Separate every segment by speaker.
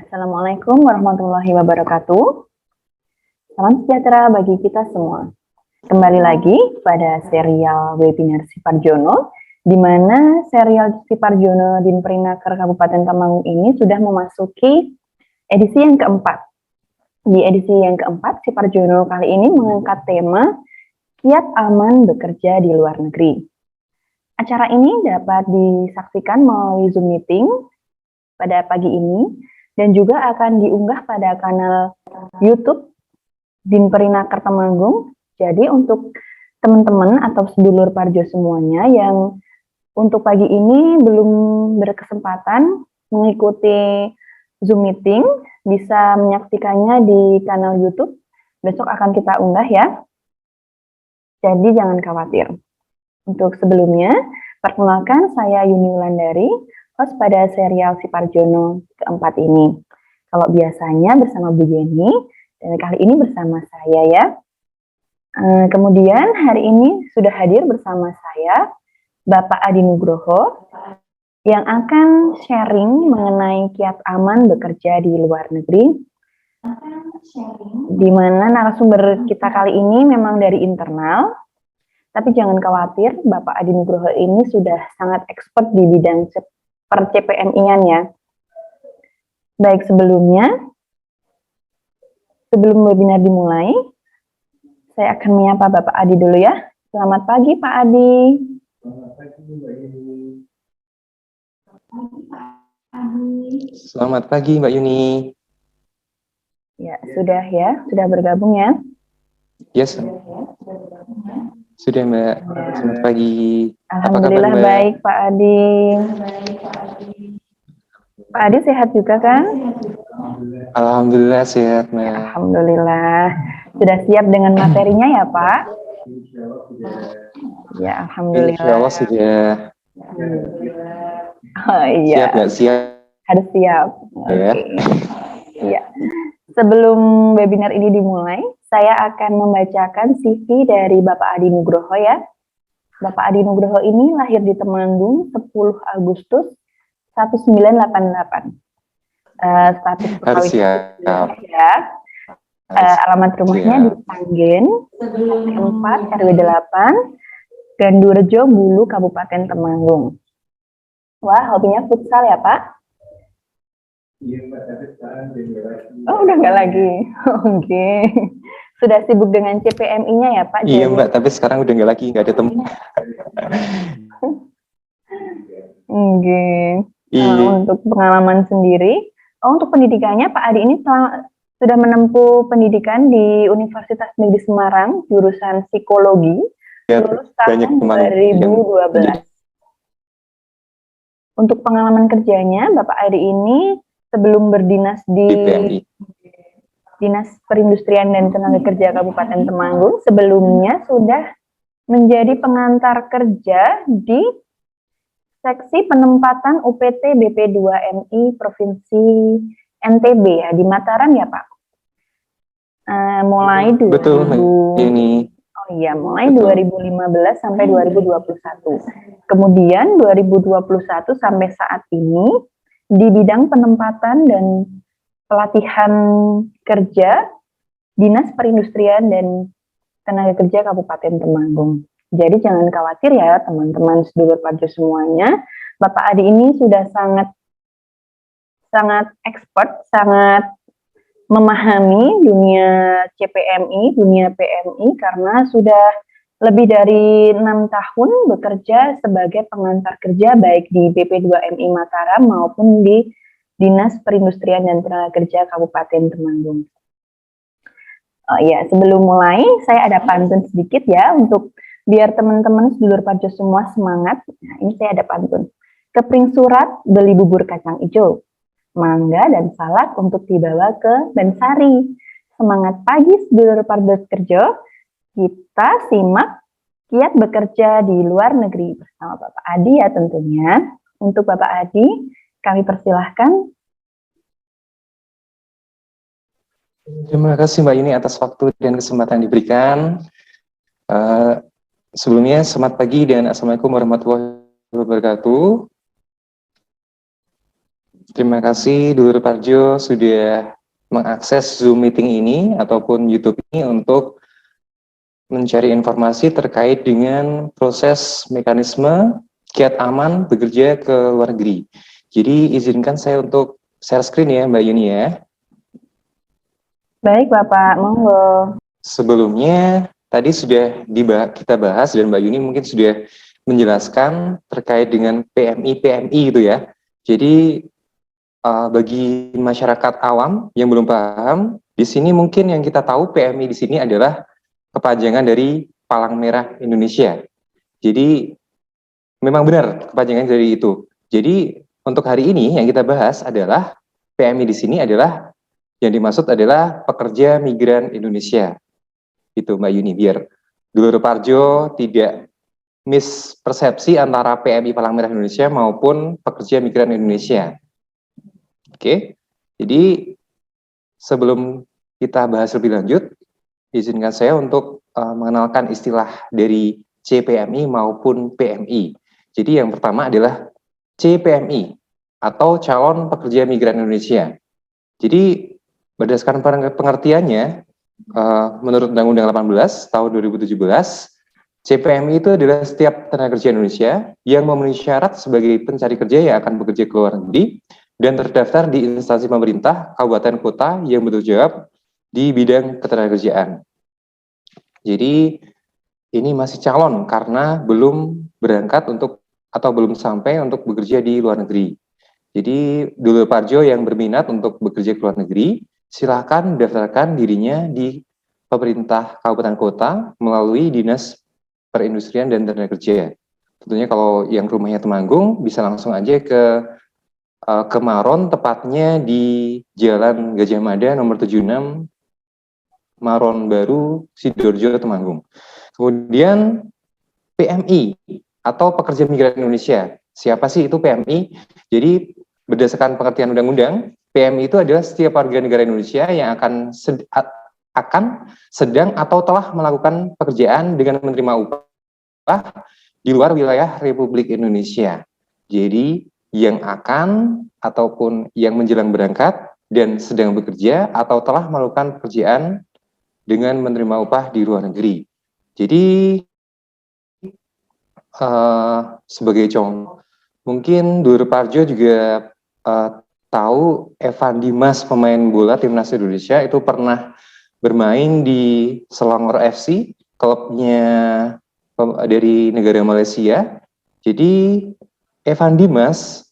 Speaker 1: Assalamualaikum warahmatullahi wabarakatuh. Salam sejahtera bagi kita semua. Kembali lagi pada serial webinar Siparjono, di mana serial Siparjono Dinperinaker Kabupaten Temanggung ini sudah memasuki edisi yang keempat. Di edisi yang keempat, Siparjono kali ini mengangkat tema Kiat Aman Bekerja di Luar Negeri. Acara ini dapat disaksikan melalui Zoom meeting pada pagi ini, dan juga akan diunggah pada kanal YouTube Dinperinaker Temanggung. Jadi untuk teman-teman atau sedulur Parjo semuanya yang untuk pagi ini belum berkesempatan mengikuti Zoom meeting, bisa menyaksikannya di kanal YouTube. Besok akan kita unggah ya. Jadi jangan khawatir. Untuk sebelumnya, perkenalkan saya Yuni Wulandari, host pada serial Siparjono keempat ini. Kalau biasanya bersama Bu Jenny, dan kali ini bersama saya ya. Kemudian hari ini sudah hadir bersama saya Bapak Adi Nugroho yang akan sharing mengenai kiat aman bekerja di luar negeri. Di mana narasumber kita kali ini memang dari internal, tapi jangan khawatir, Bapak Adi Nugroho ini sudah sangat expert di bidang per CPMI-an ya. Baik, sebelum webinar dimulai, saya akan menyapa Bapak Adi dulu ya. Selamat pagi Pak Adi.
Speaker 2: Selamat pagi Mbak Yuni. Selamat pagi Mbak Yuni.
Speaker 1: Ya, sudah bergabung ya?
Speaker 2: Yes. Sudah Mbak. Selamat pagi.
Speaker 1: Alhamdulillah baik Pak Adi. Pak Adi sehat juga kan?
Speaker 2: Alhamdulillah sehat Mbak.
Speaker 1: Ya, alhamdulillah. Sudah siap dengan materinya ya Pak? Ya, alhamdulillah.
Speaker 2: Insya Allah sudah.
Speaker 1: Oh iya.
Speaker 2: Siap nggak siap?
Speaker 1: Harus siap.
Speaker 2: Ya.
Speaker 1: Iya. Sebelum webinar ini dimulai, saya akan membacakan CV dari Bapak Adi Nugroho ya. Bapak Adi Nugroho ini lahir di Temanggung 10 Agustus 1988. Status
Speaker 2: harus siap.
Speaker 1: Ya. Alamat rumahnya di Sanggen, 4 RW 8, Gandurejo, Bulu, Kabupaten Temanggung. Wah, hobinya futsal ya Pak?
Speaker 2: Iya Mbak, tapi sekarang
Speaker 1: Oh, udah nggak lagi. Oke. Sudah sibuk dengan CPMI-nya ya Pak?
Speaker 2: Iya Mbak, tapi sekarang udah nggak lagi, nggak ada teman.
Speaker 1: Oke.
Speaker 2: Iya.
Speaker 1: Untuk pengalaman sendiri, untuk pendidikannya Pak Adi ini sudah menempuh pendidikan di Universitas Negeri Semarang, jurusan psikologi,
Speaker 2: Ya,
Speaker 1: lulus tahun 2012.
Speaker 2: Yang...
Speaker 1: Untuk pengalaman kerjanya, Bapak Adi ini sebelum berdinas di Dinas Perindustrian dan Tenaga Kerja Kabupaten Temanggung, sebelumnya sudah menjadi pengantar kerja di Seksi Penempatan UPT BP2MI Provinsi NTB ya, di Mataram ya Pak? Mulai
Speaker 2: Betul, ini.
Speaker 1: Oh iya, mulai 2015 sampai 2021. Kemudian 2021 sampai saat ini di bidang penempatan dan pelatihan kerja Dinas Perindustrian dan Tenaga Kerja Kabupaten Temanggung. Jadi jangan khawatir ya teman-teman sedulur Parjo semuanya. Bapak Adi ini sudah sangat expert, sangat memahami dunia CPMI, dunia PMI karena sudah lebih dari 6 tahun bekerja sebagai pengantar kerja baik di BP2MI Mataram maupun di Dinas Perindustrian dan Tenaga Kerja Kabupaten Temanggung. Oh ya, sebelum mulai saya ada pantun sedikit ya untuk biar teman-teman sedulur Parjo semua semangat. Nah, ini saya ada pantun. Kepring surat, beli bubur kacang hijau, mangga dan salak untuk dibawa ke Bensari. Semangat pagi sedulur Parjo kerja. Kita simak kiat bekerja di luar negeri bersama Bapak Adi ya tentunya. Untuk Bapak Adi, kami persilahkan.
Speaker 2: Terima kasih Mbak Yuni atas waktu dan kesempatan diberikan. Sebelumnya selamat pagi dan Assalamualaikum warahmatullahi wabarakatuh. Terima kasih Dulur Parjo sudah mengakses Zoom meeting ini ataupun YouTube ini untuk mencari informasi terkait dengan proses mekanisme kiat aman bekerja ke luar negeri. Jadi izinkan saya untuk share screen ya Mbak Yuni ya.
Speaker 1: Baik Bapak, monggo.
Speaker 2: Sebelumnya tadi sudah kita bahas dan Mbak Yuni mungkin sudah menjelaskan terkait dengan PMI itu ya. Jadi bagi masyarakat awam yang belum paham, di sini mungkin yang kita tahu PMI di sini adalah kepanjangan dari Palang Merah Indonesia. Jadi memang benar kepanjangan dari itu. Jadi untuk hari ini yang kita bahas adalah PMI di sini adalah yang dimaksud adalah pekerja migran Indonesia. Itu Mbak Yuni, biar Dulur Parjo tidak mispersepsi antara PMI Palang Merah Indonesia maupun pekerja migran Indonesia. Oke, jadi sebelum kita bahas lebih lanjut, izinkan saya untuk mengenalkan istilah dari CPMI maupun PMI. Jadi yang pertama adalah CPMI atau Calon Pekerja Migran Indonesia. Jadi berdasarkan pengertiannya, menurut Undang-Undang 18 tahun 2017, CPMI itu adalah setiap tenaga kerja Indonesia yang memenuhi syarat sebagai pencari kerja yang akan bekerja ke luar negeri dan terdaftar di instansi pemerintah, kabupaten, kota yang bertanggung jawab di bidang ketenagakerjaan. Jadi ini masih calon karena belum berangkat untuk atau belum sampai untuk bekerja di luar negeri. Jadi Dulur Parjo yang berminat untuk bekerja ke luar negeri, silakan daftarkan dirinya di pemerintah kabupaten kota melalui Dinas Perindustrian dan Tenaga Kerja. Tentunya kalau yang rumahnya Temanggung bisa langsung aja ke Maron, tepatnya di Jalan Gajah Mada nomor 76 Maron Baru, Sidoarjo, Temanggung. Kemudian PMI atau Pekerja Migran Indonesia. Siapa sih itu PMI? Jadi berdasarkan pengertian undang-undang, PMI itu adalah setiap warga negara Indonesia yang akan sedang atau telah melakukan pekerjaan dengan menerima upah di luar wilayah Republik Indonesia. Jadi yang akan ataupun yang menjelang berangkat dan sedang bekerja atau telah melakukan pekerjaan dengan menerima upah di luar negeri. Jadi sebagai contoh, mungkin Dulur Parjo juga tahu Evan Dimas, pemain bola timnas Indonesia itu pernah bermain di Selangor FC, klubnya dari negara Malaysia. Jadi Evan Dimas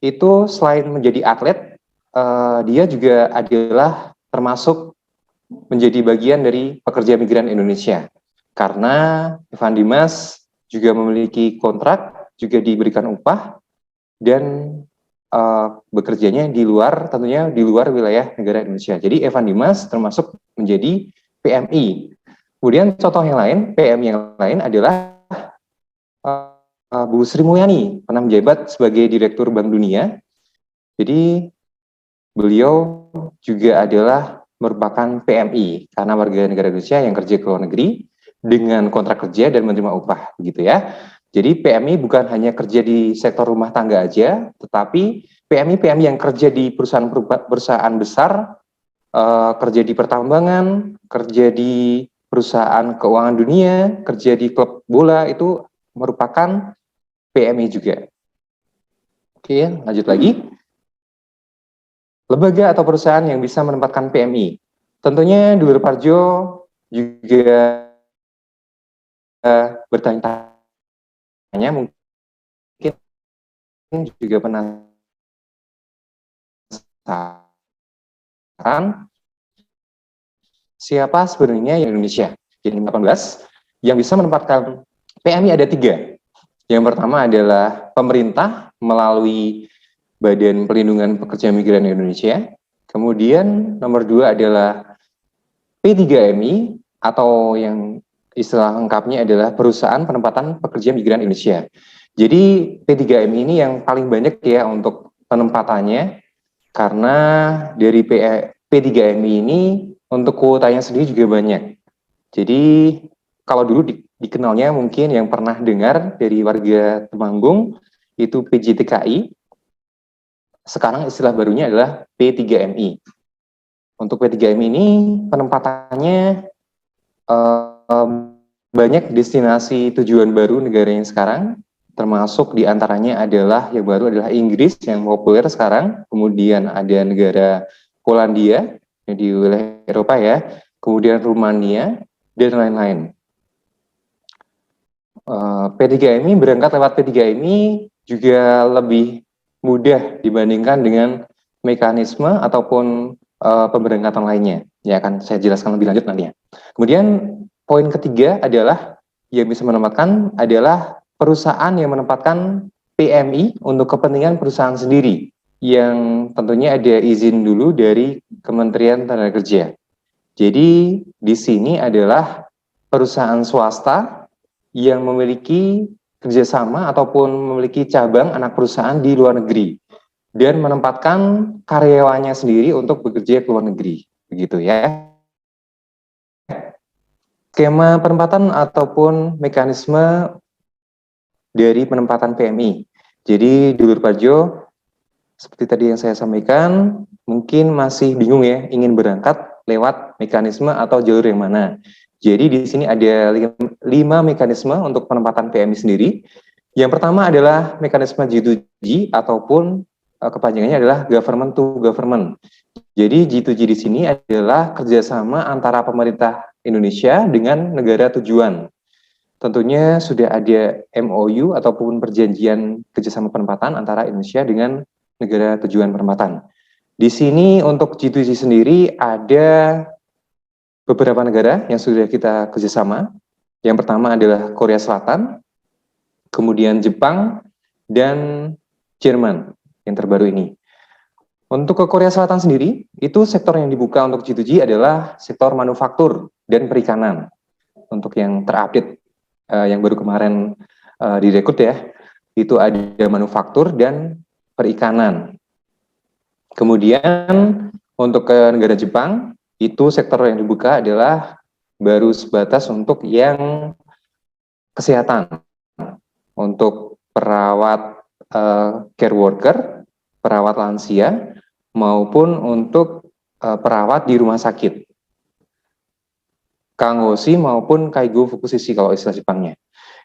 Speaker 2: itu selain menjadi atlet, dia juga adalah termasuk menjadi bagian dari pekerja migran Indonesia. Karena Evan Dimas juga memiliki kontrak, juga diberikan upah, dan bekerjanya tentunya di luar wilayah negara Indonesia. Jadi Evan Dimas termasuk menjadi PMI. Kemudian contoh yang lain, PMI yang lain adalah Bu Sri Mulyani, pernah menjabat sebagai Direktur Bank Dunia. Jadi beliau juga adalah merupakan PMI karena warga negara Indonesia yang kerja ke luar negeri dengan kontrak kerja dan menerima upah, begitu ya. Jadi PMI bukan hanya kerja di sektor rumah tangga aja, tetapi PMI yang kerja di perusahaan besar, kerja di pertambangan, kerja di perusahaan keuangan dunia, kerja di klub bola itu merupakan PMI juga. Oke, lanjut lagi. Lembaga atau perusahaan yang bisa menempatkan PMI. Tentunya Dulur Parjo juga bertanya-tanya, mungkin juga penasaran siapa sebenarnya yang Indonesia. Jadi 18 yang bisa menempatkan PMI ada 3. Yang pertama adalah pemerintah melalui Badan Perlindungan Pekerja Migran Indonesia. Kemudian nomor 2 adalah P3MI atau yang istilah lengkapnya adalah Perusahaan Penempatan Pekerja Migran Indonesia. Jadi P3MI ini yang paling banyak ya untuk penempatannya, karena dari P3MI ini untuk kuotanya sendiri juga banyak. Jadi kalau dulu dikenalnya mungkin yang pernah dengar dari warga Temanggung itu PJTKI. sekarang istilah barunya adalah P3MI. Untuk P3MI ini penempatannya banyak destinasi tujuan baru negara yang sekarang, termasuk diantaranya adalah yang baru adalah Inggris yang populer sekarang, kemudian ada negara Polandia yang di wilayah Eropa ya, kemudian Rumania dan lain-lain. P3MI berangkat lewat P3MI juga lebih mudah dibandingkan dengan mekanisme ataupun pemberangkatan lainnya. Ya akan saya jelaskan lebih lanjut nantinya. Kemudian poin ketiga adalah yang bisa menempatkan adalah perusahaan yang menempatkan PMI untuk kepentingan perusahaan sendiri yang tentunya ada izin dulu dari Kementerian Tenaga Kerja. Jadi di sini adalah perusahaan swasta yang memiliki kerjasama ataupun memiliki cabang anak perusahaan di luar negeri dan menempatkan karyawannya sendiri untuk bekerja ke luar negeri, begitu ya. Skema penempatan ataupun mekanisme dari penempatan PMI. Jadi dulur Parjo, seperti tadi yang saya sampaikan, mungkin masih bingung ya, ingin berangkat lewat mekanisme atau jalur yang mana. Jadi di sini ada 5 mekanisme untuk penempatan PMI sendiri. Yang pertama adalah mekanisme G2G ataupun kepanjangannya adalah government to government. Jadi G2G di sini adalah kerjasama antara pemerintah Indonesia dengan negara tujuan. Tentunya sudah ada MOU ataupun perjanjian kerjasama penempatan antara Indonesia dengan negara tujuan penempatan. Di sini untuk G2G sendiri ada beberapa negara yang sudah kita kerjasama. Yang pertama adalah Korea Selatan, kemudian Jepang, dan Jerman yang terbaru ini. Untuk ke Korea Selatan sendiri, itu sektor yang dibuka untuk G2G adalah sektor manufaktur dan perikanan. Untuk yang terupdate, yang baru kemarin direkrut ya, itu ada manufaktur dan perikanan. Kemudian untuk ke negara Jepang, itu sektor yang dibuka adalah baru sebatas untuk yang kesehatan, untuk perawat care worker, perawat lansia, maupun untuk perawat di rumah sakit, Kangoshi maupun Kaigo Fukushiki kalau istilah Jepangnya.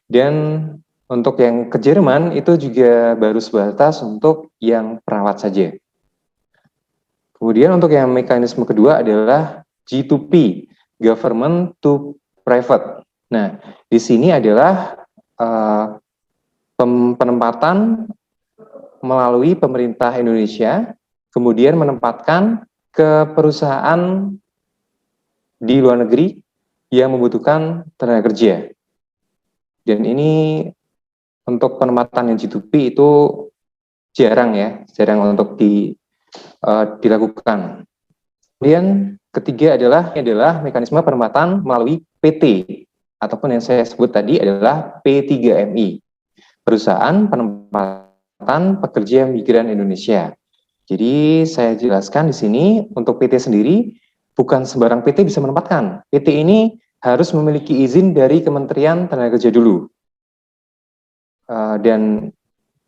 Speaker 2: Dan untuk yang ke Jerman itu juga baru sebatas untuk yang perawat saja. Kemudian untuk yang mekanisme kedua adalah G2P, Government to Private. Nah, di sini adalah penempatan melalui pemerintah Indonesia, kemudian menempatkan ke perusahaan di luar negeri yang membutuhkan tenaga kerja. Dan ini untuk penempatan yang G2P itu jarang ya, jarang untuk dilakukan. Kemudian ketiga adalah mekanisme penempatan melalui PT ataupun yang saya sebut tadi adalah P3MI, Perusahaan Penempatan Pekerja Migran Indonesia. Jadi saya jelaskan di sini untuk PT sendiri bukan sembarang PT bisa menempatkan. PT ini harus memiliki izin dari Kementerian Tenaga Kerja dulu. Dan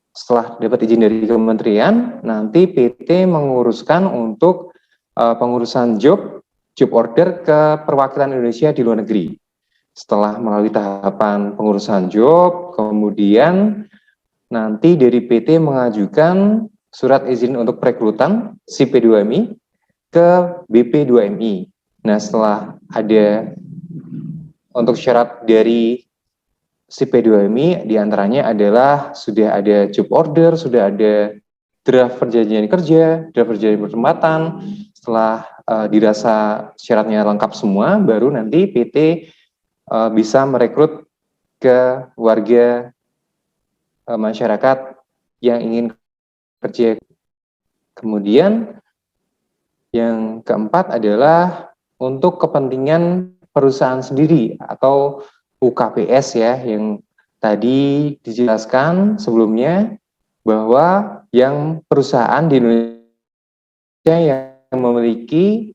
Speaker 2: setelah dapat izin dari kementerian, nanti PT menguruskan untuk pengurusan job order ke perwakilan Indonesia di luar negeri. Setelah melalui tahapan pengurusan job, kemudian nanti dari PT mengajukan surat izin untuk perekrutan si P2MI ke BP2MI. Nah, setelah ada untuk syarat dari si P2MI diantaranya adalah sudah ada job order, sudah ada draft perjanjian kerja, draft perjanjian penempatan. Setelah dirasa syaratnya lengkap semua, baru nanti PT bisa merekrut ke warga masyarakat yang ingin kerja. Kemudian yang keempat adalah untuk kepentingan perusahaan sendiri atau UKPS ya, yang tadi dijelaskan sebelumnya bahwa yang perusahaan di Indonesia yang memiliki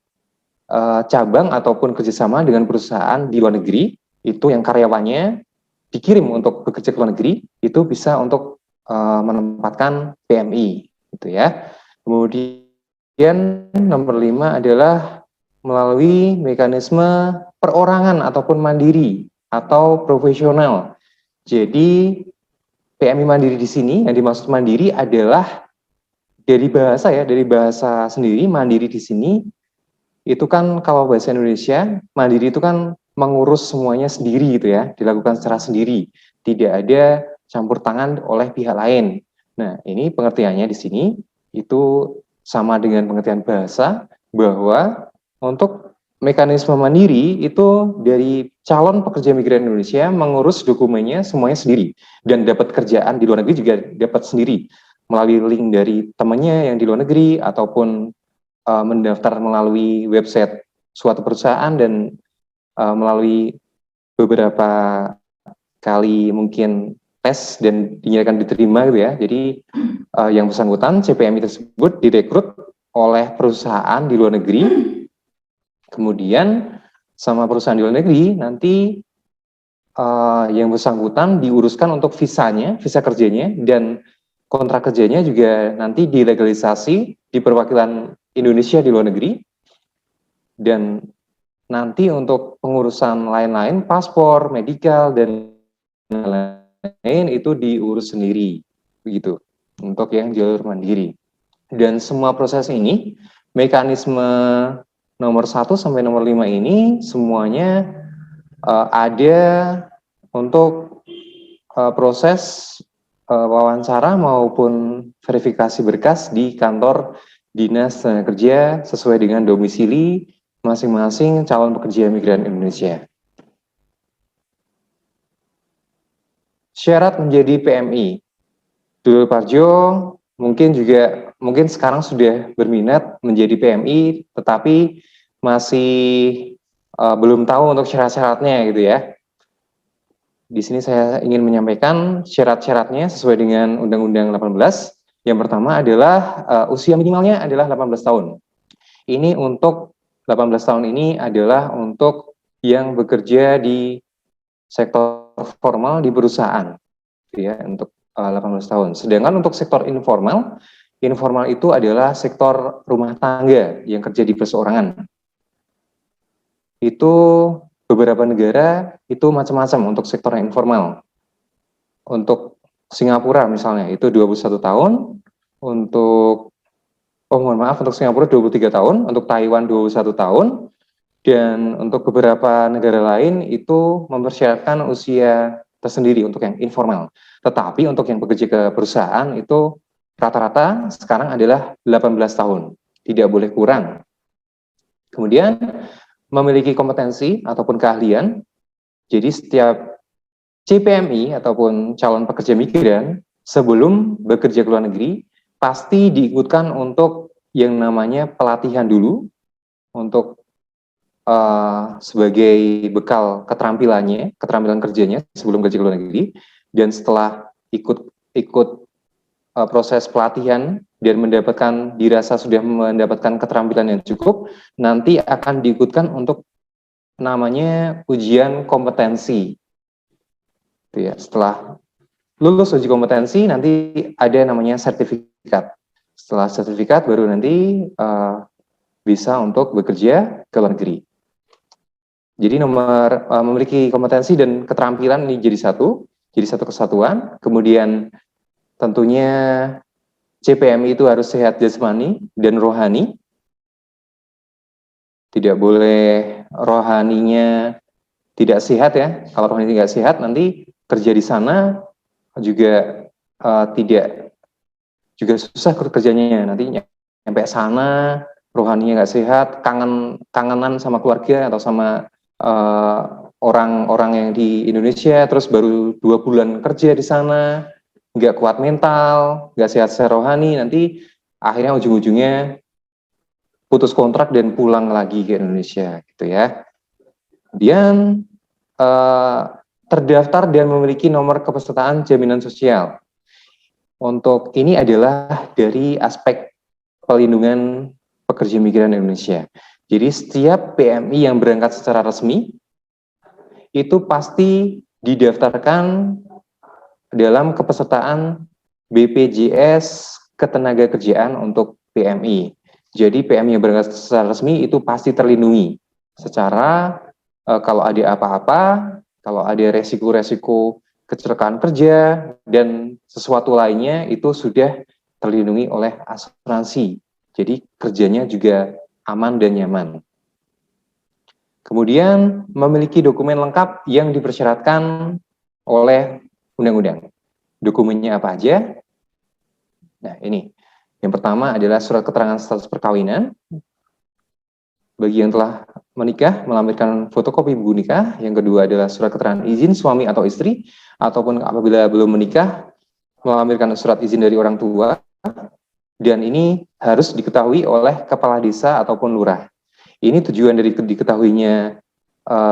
Speaker 2: cabang ataupun kerjasama dengan perusahaan di luar negeri, itu yang karyawannya dikirim untuk bekerja ke luar negeri, itu bisa untuk menempatkan PMI, gitu ya. Kemudian nomor 5 adalah melalui mekanisme perorangan ataupun mandiri atau profesional. Jadi PMI mandiri di sini yang dimaksud mandiri adalah dari bahasa sendiri mandiri di sini itu kan kalau bahasa Indonesia mandiri itu kan mengurus semuanya sendiri gitu ya, dilakukan secara sendiri, tidak ada campur tangan oleh pihak lain. Nah, ini pengertiannya di sini itu sama dengan pengertian bahasa bahwa untuk mekanisme mandiri itu dari calon pekerja migran Indonesia mengurus dokumennya semuanya sendiri dan dapat kerjaan di luar negeri juga dapat sendiri melalui link dari temannya yang di luar negeri ataupun mendaftar melalui website suatu perusahaan dan melalui beberapa kali mungkin tes dan dinyatakan diterima gitu ya. Jadi yang bersangkutan CPMI tersebut direkrut oleh perusahaan di luar negeri, kemudian sama perusahaan di luar negeri nanti yang bersangkutan diuruskan untuk visanya, visa kerjanya, dan kontrak kerjanya juga nanti dilegalisasi di perwakilan Indonesia di luar negeri, dan nanti untuk pengurusan lain-lain, paspor, medikal, dan lain-lain itu diurus sendiri, begitu, untuk yang jalur mandiri. Dan semua proses ini, mekanisme nomor 1 sampai nomor 5 ini semuanya ada untuk proses wawancara maupun verifikasi berkas di kantor Dinas Tenaga Kerja sesuai dengan domisili masing-masing calon pekerja migran Indonesia. Syarat menjadi PMI. Dulur Parjo mungkin sekarang sudah berminat menjadi PMI, tetapi masih belum tahu untuk syarat-syaratnya gitu ya. Di sini saya ingin menyampaikan syarat-syaratnya sesuai dengan Undang-Undang 18. Yang pertama adalah usia minimalnya adalah 18 tahun. Ini untuk 18 tahun ini adalah untuk yang bekerja di sektor formal di perusahaan, ya, untuk 18 tahun. Sedangkan untuk sektor informal itu adalah sektor rumah tangga yang kerja di perseorangan. Itu beberapa negara itu macam-macam untuk sektor yang informal. Untuk Singapura misalnya itu 21 tahun, untuk untuk Singapura 23 tahun, untuk Taiwan 21 tahun, dan untuk beberapa negara lain itu mempersyaratkan usia tersendiri untuk yang informal. Tetapi untuk yang bekerja ke perusahaan itu rata-rata sekarang adalah 18 tahun, tidak boleh kurang. Kemudian memiliki kompetensi ataupun keahlian. Jadi setiap CPMI ataupun calon pekerja migran sebelum bekerja ke luar negeri pasti diikutkan untuk yang namanya pelatihan dulu untuk sebagai bekal keterampilan kerjanya sebelum kerja ke luar negeri, dan setelah ikut proses pelatihan dan dirasa sudah mendapatkan keterampilan yang cukup, nanti akan diikutkan untuk namanya ujian kompetensi. Ya, setelah lulus uji kompetensi nanti ada namanya sertifikat. Setelah sertifikat baru nanti bisa untuk bekerja ke luar negeri. Jadi memiliki kompetensi dan keterampilan ini jadi satu kesatuan. Kemudian tentunya CPMI itu harus sehat jasmani dan rohani. Tidak boleh rohaninya tidak sehat ya. Kalau rohani tidak sehat nanti kerja di sana juga susah kerjanya, nanti nyampe sana rohaninya nggak sehat, kangenan sama keluarga atau sama orang-orang yang di Indonesia, terus baru 2 bulan kerja di sana, nggak kuat mental, nggak sehat secara rohani, nanti akhirnya ujung-ujungnya putus kontrak dan pulang lagi ke Indonesia gitu ya. Kemudian terdaftar dan memiliki nomor kepesertaan jaminan sosial. Untuk ini adalah dari aspek pelindungan pekerja migran Indonesia. Jadi setiap PMI yang berangkat secara resmi itu pasti didaftarkan dalam kepesertaan BPJS Ketenagakerjaan untuk PMI. Jadi PMI yang berangkat secara resmi itu pasti terlindungi secara kalau ada apa-apa, kalau ada resiko-resiko kecelakaan kerja dan sesuatu lainnya itu sudah terlindungi oleh asuransi. Jadi kerjanya juga aman dan nyaman. Kemudian memiliki dokumen lengkap yang dipersyaratkan oleh undang-undang. Dokumennya apa aja? Nah, ini. Yang pertama adalah surat keterangan status perkawinan. Bagi yang telah menikah, melampirkan fotokopi buku nikah. Yang kedua adalah surat keterangan izin suami atau istri, ataupun apabila belum menikah, melampirkan surat izin dari orang tua. Dan ini harus diketahui oleh kepala desa ataupun lurah. Ini tujuan dari diketahuinya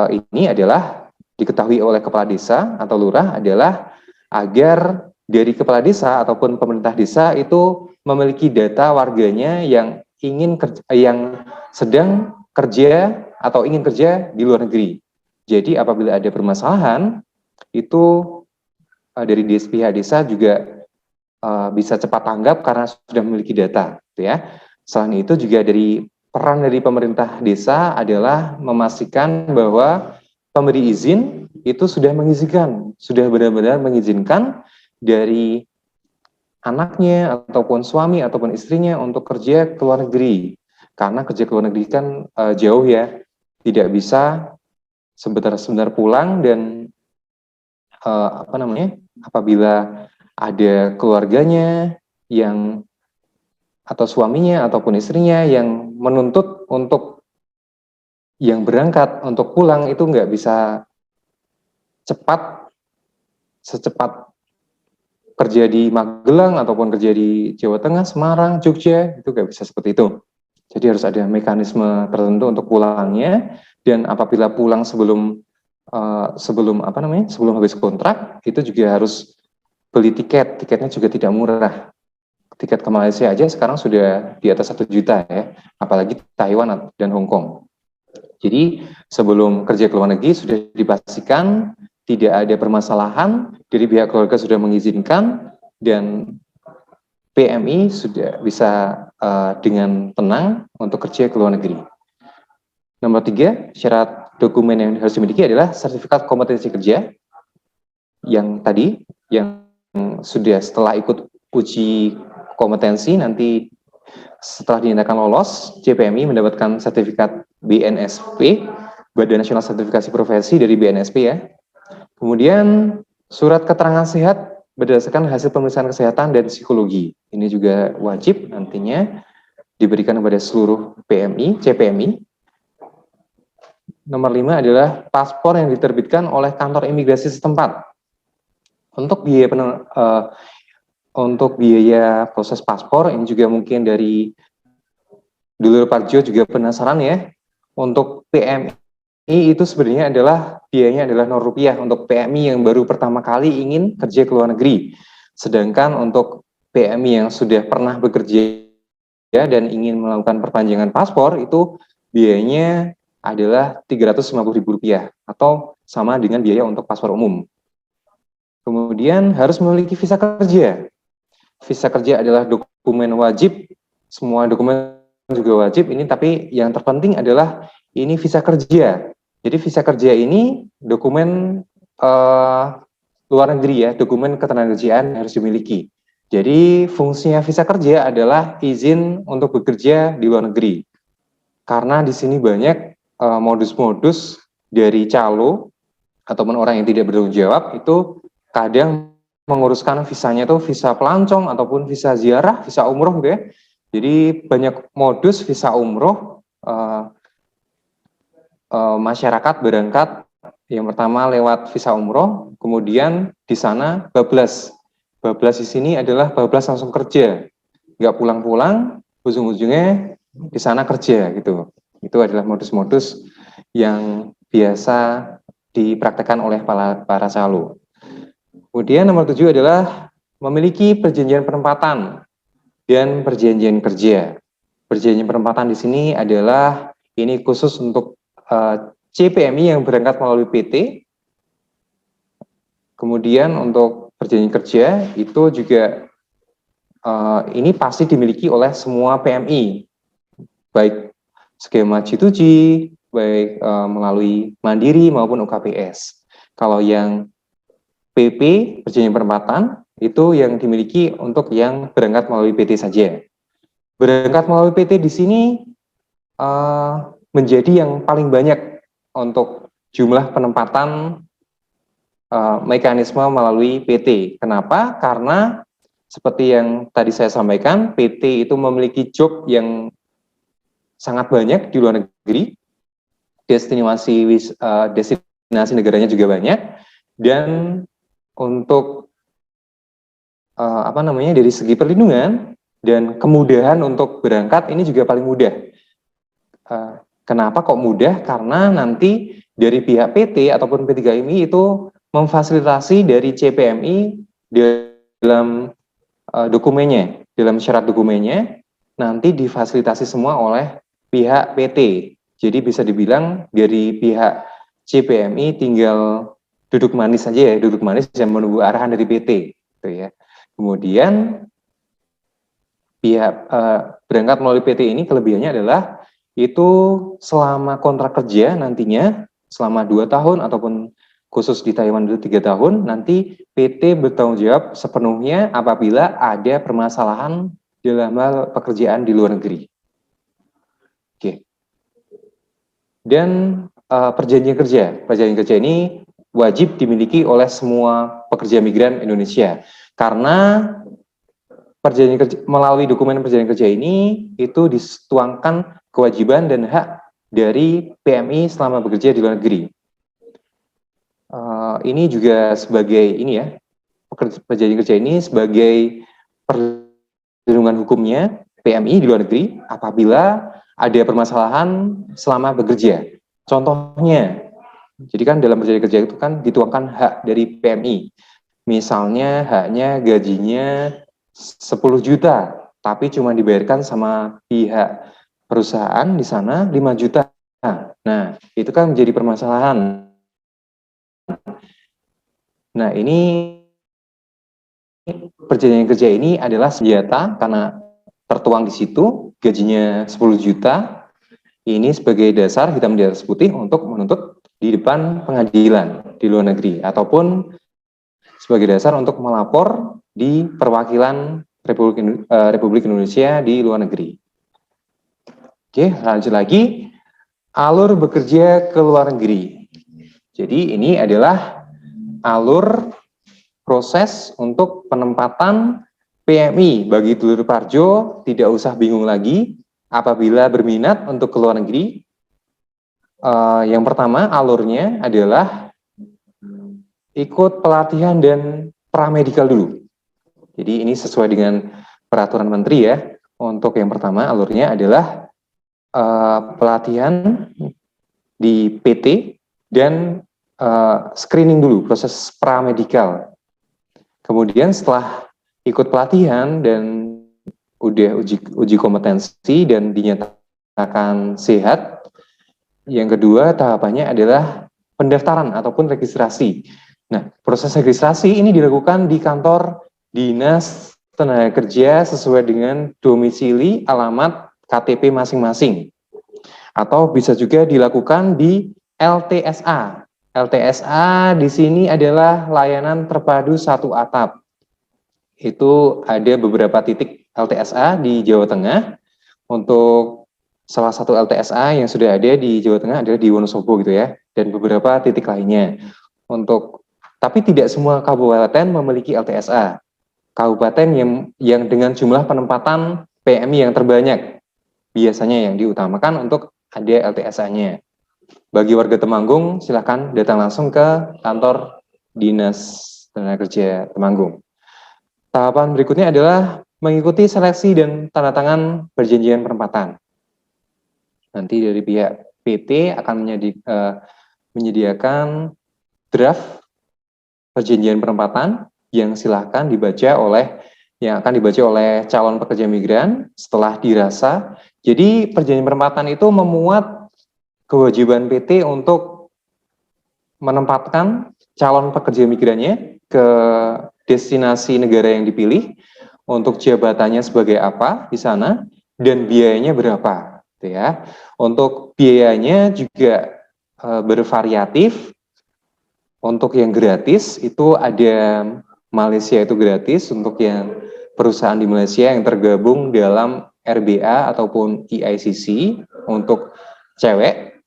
Speaker 2: ini adalah diketahui oleh kepala desa atau lurah adalah agar dari kepala desa ataupun pemerintah desa itu memiliki data warganya yang yang sedang kerja atau ingin kerja di luar negeri. Jadi apabila ada permasalahan itu dari pihak desa juga bisa cepat tanggap karena sudah memiliki data, gitu ya. Selain itu juga peran dari pemerintah desa adalah memastikan bahwa pemberi izin itu sudah mengizinkan, sudah benar-benar mengizinkan dari anaknya ataupun suami ataupun istrinya untuk kerja ke luar negeri. Karena kerja ke luar negeri kan jauh ya, tidak bisa sebentar-sebentar pulang dan apabila ada keluarganya yang atau suaminya ataupun istrinya yang menuntut untuk yang berangkat untuk pulang itu nggak bisa secepat kerja di Magelang ataupun kerja di Jawa Tengah, Semarang, Jogja, itu nggak bisa seperti itu. Jadi harus ada mekanisme tertentu untuk pulangnya, dan apabila pulang sebelum habis kontrak itu juga harus beli tiketnya juga tidak murah. Tiket ke Malaysia aja sekarang sudah di atas 1 juta ya, apalagi Taiwan dan Hong Kong. Jadi sebelum kerja ke luar negeri sudah dipastikan tidak ada permasalahan, dari pihak keluarga sudah mengizinkan, dan PMI sudah bisa dengan tenang untuk kerja ke luar negeri. Nomor 3, syarat dokumen yang harus dimiliki adalah sertifikat kompetensi kerja yang tadi, yang sudah setelah ikut uji kompetensi, nanti setelah dinyatakan lolos, JPMI mendapatkan sertifikat BNSP, Badan Nasional Sertifikasi Profesi dari BNSP ya. Kemudian surat keterangan sehat berdasarkan hasil pemeriksaan kesehatan dan psikologi. Ini juga wajib nantinya diberikan kepada seluruh PMI, CPMI. Nomor 5 adalah paspor yang diterbitkan oleh kantor imigrasi setempat. Untuk biaya proses paspor, ini juga mungkin dari Dulur Parjo juga penasaran ya. Untuk PMI itu sebenarnya biayanya adalah Rp0 untuk PMI yang baru pertama kali ingin kerja ke luar negeri. Sedangkan untuk PMI yang sudah pernah bekerja dan ingin melakukan perpanjangan paspor itu biayanya adalah Rp350.000 atau sama dengan biaya untuk paspor umum. Kemudian harus memiliki visa kerja. Visa kerja adalah dokumen wajib, semua dokumen juga wajib ini, tapi yang terpenting adalah ini visa kerja. Jadi visa kerja ini dokumen luar negeri ya, dokumen ketenagakerjaan harus dimiliki. Jadi fungsinya visa kerja adalah izin untuk bekerja di luar negeri. Karena di sini banyak modus-modus dari calo ataupun orang yang tidak bertanggung jawab itu kadang menguruskan visanya itu visa pelancong ataupun visa ziarah, visa umroh gitu ya. Jadi banyak modus visa umroh, masyarakat berangkat yang pertama lewat visa umroh, kemudian di sana bablas. Bablas di sini adalah bablas langsung kerja, nggak pulang-pulang, ujung-ujungnya di sana kerja gitu. Itu adalah modus-modus yang biasa dipraktekkan oleh para calo. Kemudian nomor 7 adalah memiliki perjanjian penempatan dan perjanjian kerja. Perjanjian penempatan di sini adalah ini khusus untuk CPMI yang berangkat melalui PT. Kemudian untuk perjanjian kerja itu juga ini pasti dimiliki oleh semua PMI, baik skema G2G, baik melalui Mandiri maupun UKPS. Kalau yang PP, perjanjian penempatan, itu yang dimiliki untuk yang berangkat melalui PT saja. Berangkat melalui PT di sini menjadi yang paling banyak untuk jumlah penempatan mekanisme melalui PT. Kenapa? Karena seperti yang tadi saya sampaikan, PT itu memiliki job yang sangat banyak di luar negeri, destinasi negaranya juga banyak, dan untuk dari segi perlindungan dan kemudahan untuk berangkat ini juga paling mudah. Kenapa kok mudah? Karena nanti dari pihak PT ataupun P3MI itu memfasilitasi dari CPMI dalam dokumennya, dalam syarat dokumennya nanti difasilitasi semua oleh pihak PT. Jadi bisa dibilang dari pihak CPMI tinggal duduk manis saja ya, duduk manis dan menunggu arahan dari PT, gitu ya. Kemudian pihak berangkat melalui PT ini kelebihannya adalah itu selama kontrak kerja nantinya selama 2 tahun ataupun khusus di Taiwan itu 3 tahun, nanti PT bertanggung jawab sepenuhnya apabila ada permasalahan dalam hal pekerjaan di luar negeri. Oke. Dan perjanjian kerja ini wajib dimiliki oleh semua pekerja migran Indonesia karena perjanjian kerja, melalui dokumen perjanjian kerja ini itu dituangkan kewajiban dan hak dari PMI selama bekerja di luar negeri. Ini juga sebagai perjanjian kerja ini sebagai perlindungan hukumnya PMI di luar negeri apabila ada permasalahan selama bekerja. Contohnya, jadi kan dalam perjanjian kerja itu kan dituangkan hak dari PMI. Misalnya haknya gajinya 10 juta, tapi cuma dibayarkan sama pihak perusahaan di sana 5 juta. Nah, itu kan menjadi permasalahan. Nah, ini perjanjian kerja ini adalah senjata karena tertuang di situ gajinya 10 juta. Ini sebagai dasar hitam di atas putih untuk menuntut di depan pengadilan di luar negeri ataupun sebagai dasar untuk melapor di perwakilan Republik Indonesia di luar negeri. Oke, lanjut lagi. Alur bekerja ke luar negeri. Jadi ini adalah alur proses untuk penempatan PMI bagi dulur Parjo. Tidak usah bingung lagi apabila berminat untuk ke luar negeri. Yang pertama alurnya adalah ikut pelatihan dan pramedikal dulu. Jadi ini sesuai dengan peraturan menteri ya. Untuk yang pertama alurnya adalah pelatihan di PT dan screening dulu, proses pramedikal. Kemudian setelah ikut pelatihan dan udah uji kompetensi dan dinyatakan sehat, yang kedua tahapannya adalah pendaftaran ataupun registrasi. Nah, proses registrasi ini dilakukan di kantor Dinas Tenaga Kerja sesuai dengan domisili alamat KTP masing-masing. Atau bisa juga dilakukan di LTSA. LTSA di sini adalah layanan terpadu satu atap. Itu ada beberapa titik LTSA di Jawa Tengah. Untuk salah satu LTSA yang sudah ada di Jawa Tengah adalah di Wonosobo gitu ya, dan beberapa titik lainnya. Tapi tidak semua kabupaten memiliki LTSA. Kabupaten yang dengan jumlah penempatan PMI yang terbanyak biasanya yang diutamakan untuk ada LTSA-nya. Bagi warga Temanggung, silakan datang langsung ke kantor Dinas Tenaga Kerja Temanggung. Tahapan berikutnya adalah mengikuti seleksi dan tanda tangan perjanjian penempatan. Nanti dari pihak PT akan menyediakan draft perjanjian penempatan yang akan dibaca oleh calon pekerja migran setelah dirasa. Jadi perjanjian penempatan itu memuat kewajiban PT untuk menempatkan calon pekerja migrannya ke destinasi negara yang dipilih untuk jabatannya sebagai apa di sana, dan biayanya berapa, gitu ya. Untuk biayanya juga bervariatif. Untuk yang gratis itu ada Malaysia itu gratis untuk yang perusahaan di Malaysia yang tergabung dalam RBA ataupun EICC. Untuk cewek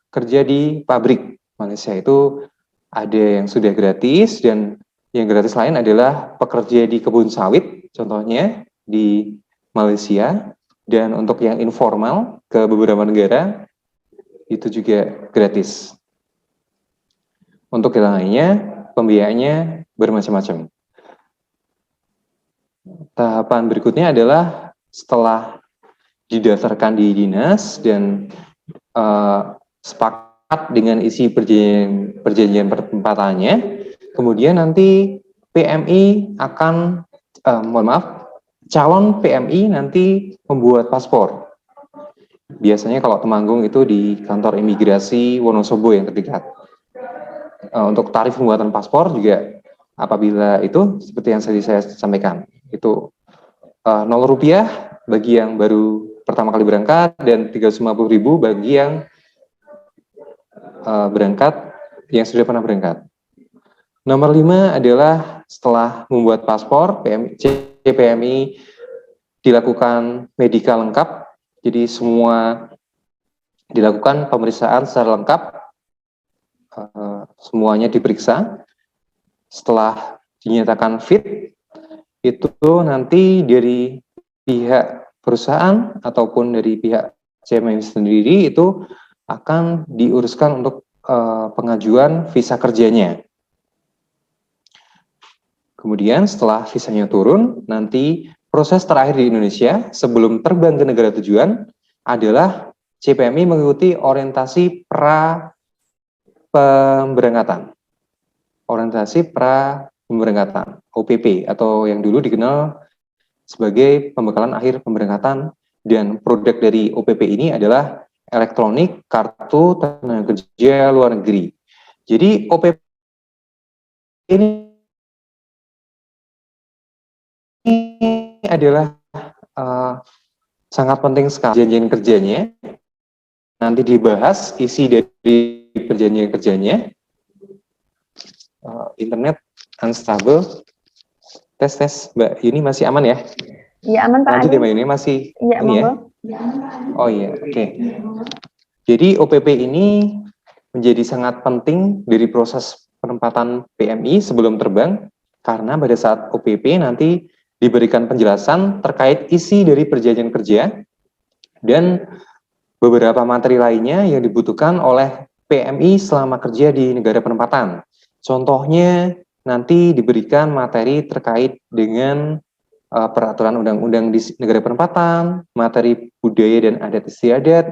Speaker 2: kerja di pabrik Malaysia itu ada yang sudah gratis, dan yang gratis lain adalah pekerja di kebun sawit contohnya di Malaysia. Dan untuk yang informal ke beberapa negara itu juga gratis. Untuk yang lainnya, pembiayaannya bermacam-macam. Tahapan berikutnya adalah setelah didaftarkan di dinas dan sepakat dengan isi perjanjian penempatannya, kemudian nanti PMI akan, calon PMI nanti membuat paspor. Biasanya kalau Temanggung itu di kantor imigrasi Wonosobo yang terdekat. Untuk tarif pembuatan paspor juga apabila itu seperti yang tadi saya sampaikan, itu Rp0 bagi yang baru pertama kali berangkat dan Rp350.000 bagi yang berangkat yang sudah pernah berangkat. Nomor 5 adalah setelah membuat paspor, CPMI dilakukan medikal lengkap, jadi semua dilakukan pemeriksaan secara lengkap, semuanya diperiksa. Setelah dinyatakan fit, itu nanti dari pihak perusahaan ataupun dari pihak CPMI sendiri itu akan diuruskan untuk pengajuan visa kerjanya. Kemudian setelah visanya turun, nanti proses terakhir di Indonesia sebelum terbang ke negara tujuan adalah CPMI mengikuti orientasi pra pemberangkatan. Orientasi pra pemberangkatan, OPP, atau yang dulu dikenal sebagai pembekalan akhir pemberangkatan. Dan produk dari OPP ini adalah elektronik kartu tenaga kerja luar negeri. Jadi OPP ini adalah sangat penting sekali perjanjian kerjanya. Nanti dibahas isi dari perjanjian kerjanya. Internet unstable. Tes Mbak Yuni masih aman ya?
Speaker 1: Iya aman Pak.
Speaker 2: Lanjut ya Mbak Yuni, masih
Speaker 1: ya,
Speaker 2: ini ya? Oh iya, oke. Jadi OPP ini menjadi sangat penting dari proses penempatan PMI sebelum terbang, karena pada saat OPP nanti diberikan penjelasan terkait isi dari perjanjian kerja dan beberapa materi lainnya yang dibutuhkan oleh PMI selama kerja di negara penempatan. Contohnya nanti diberikan materi terkait dengan peraturan undang-undang di negara penempatan, materi budaya dan adat istiadat.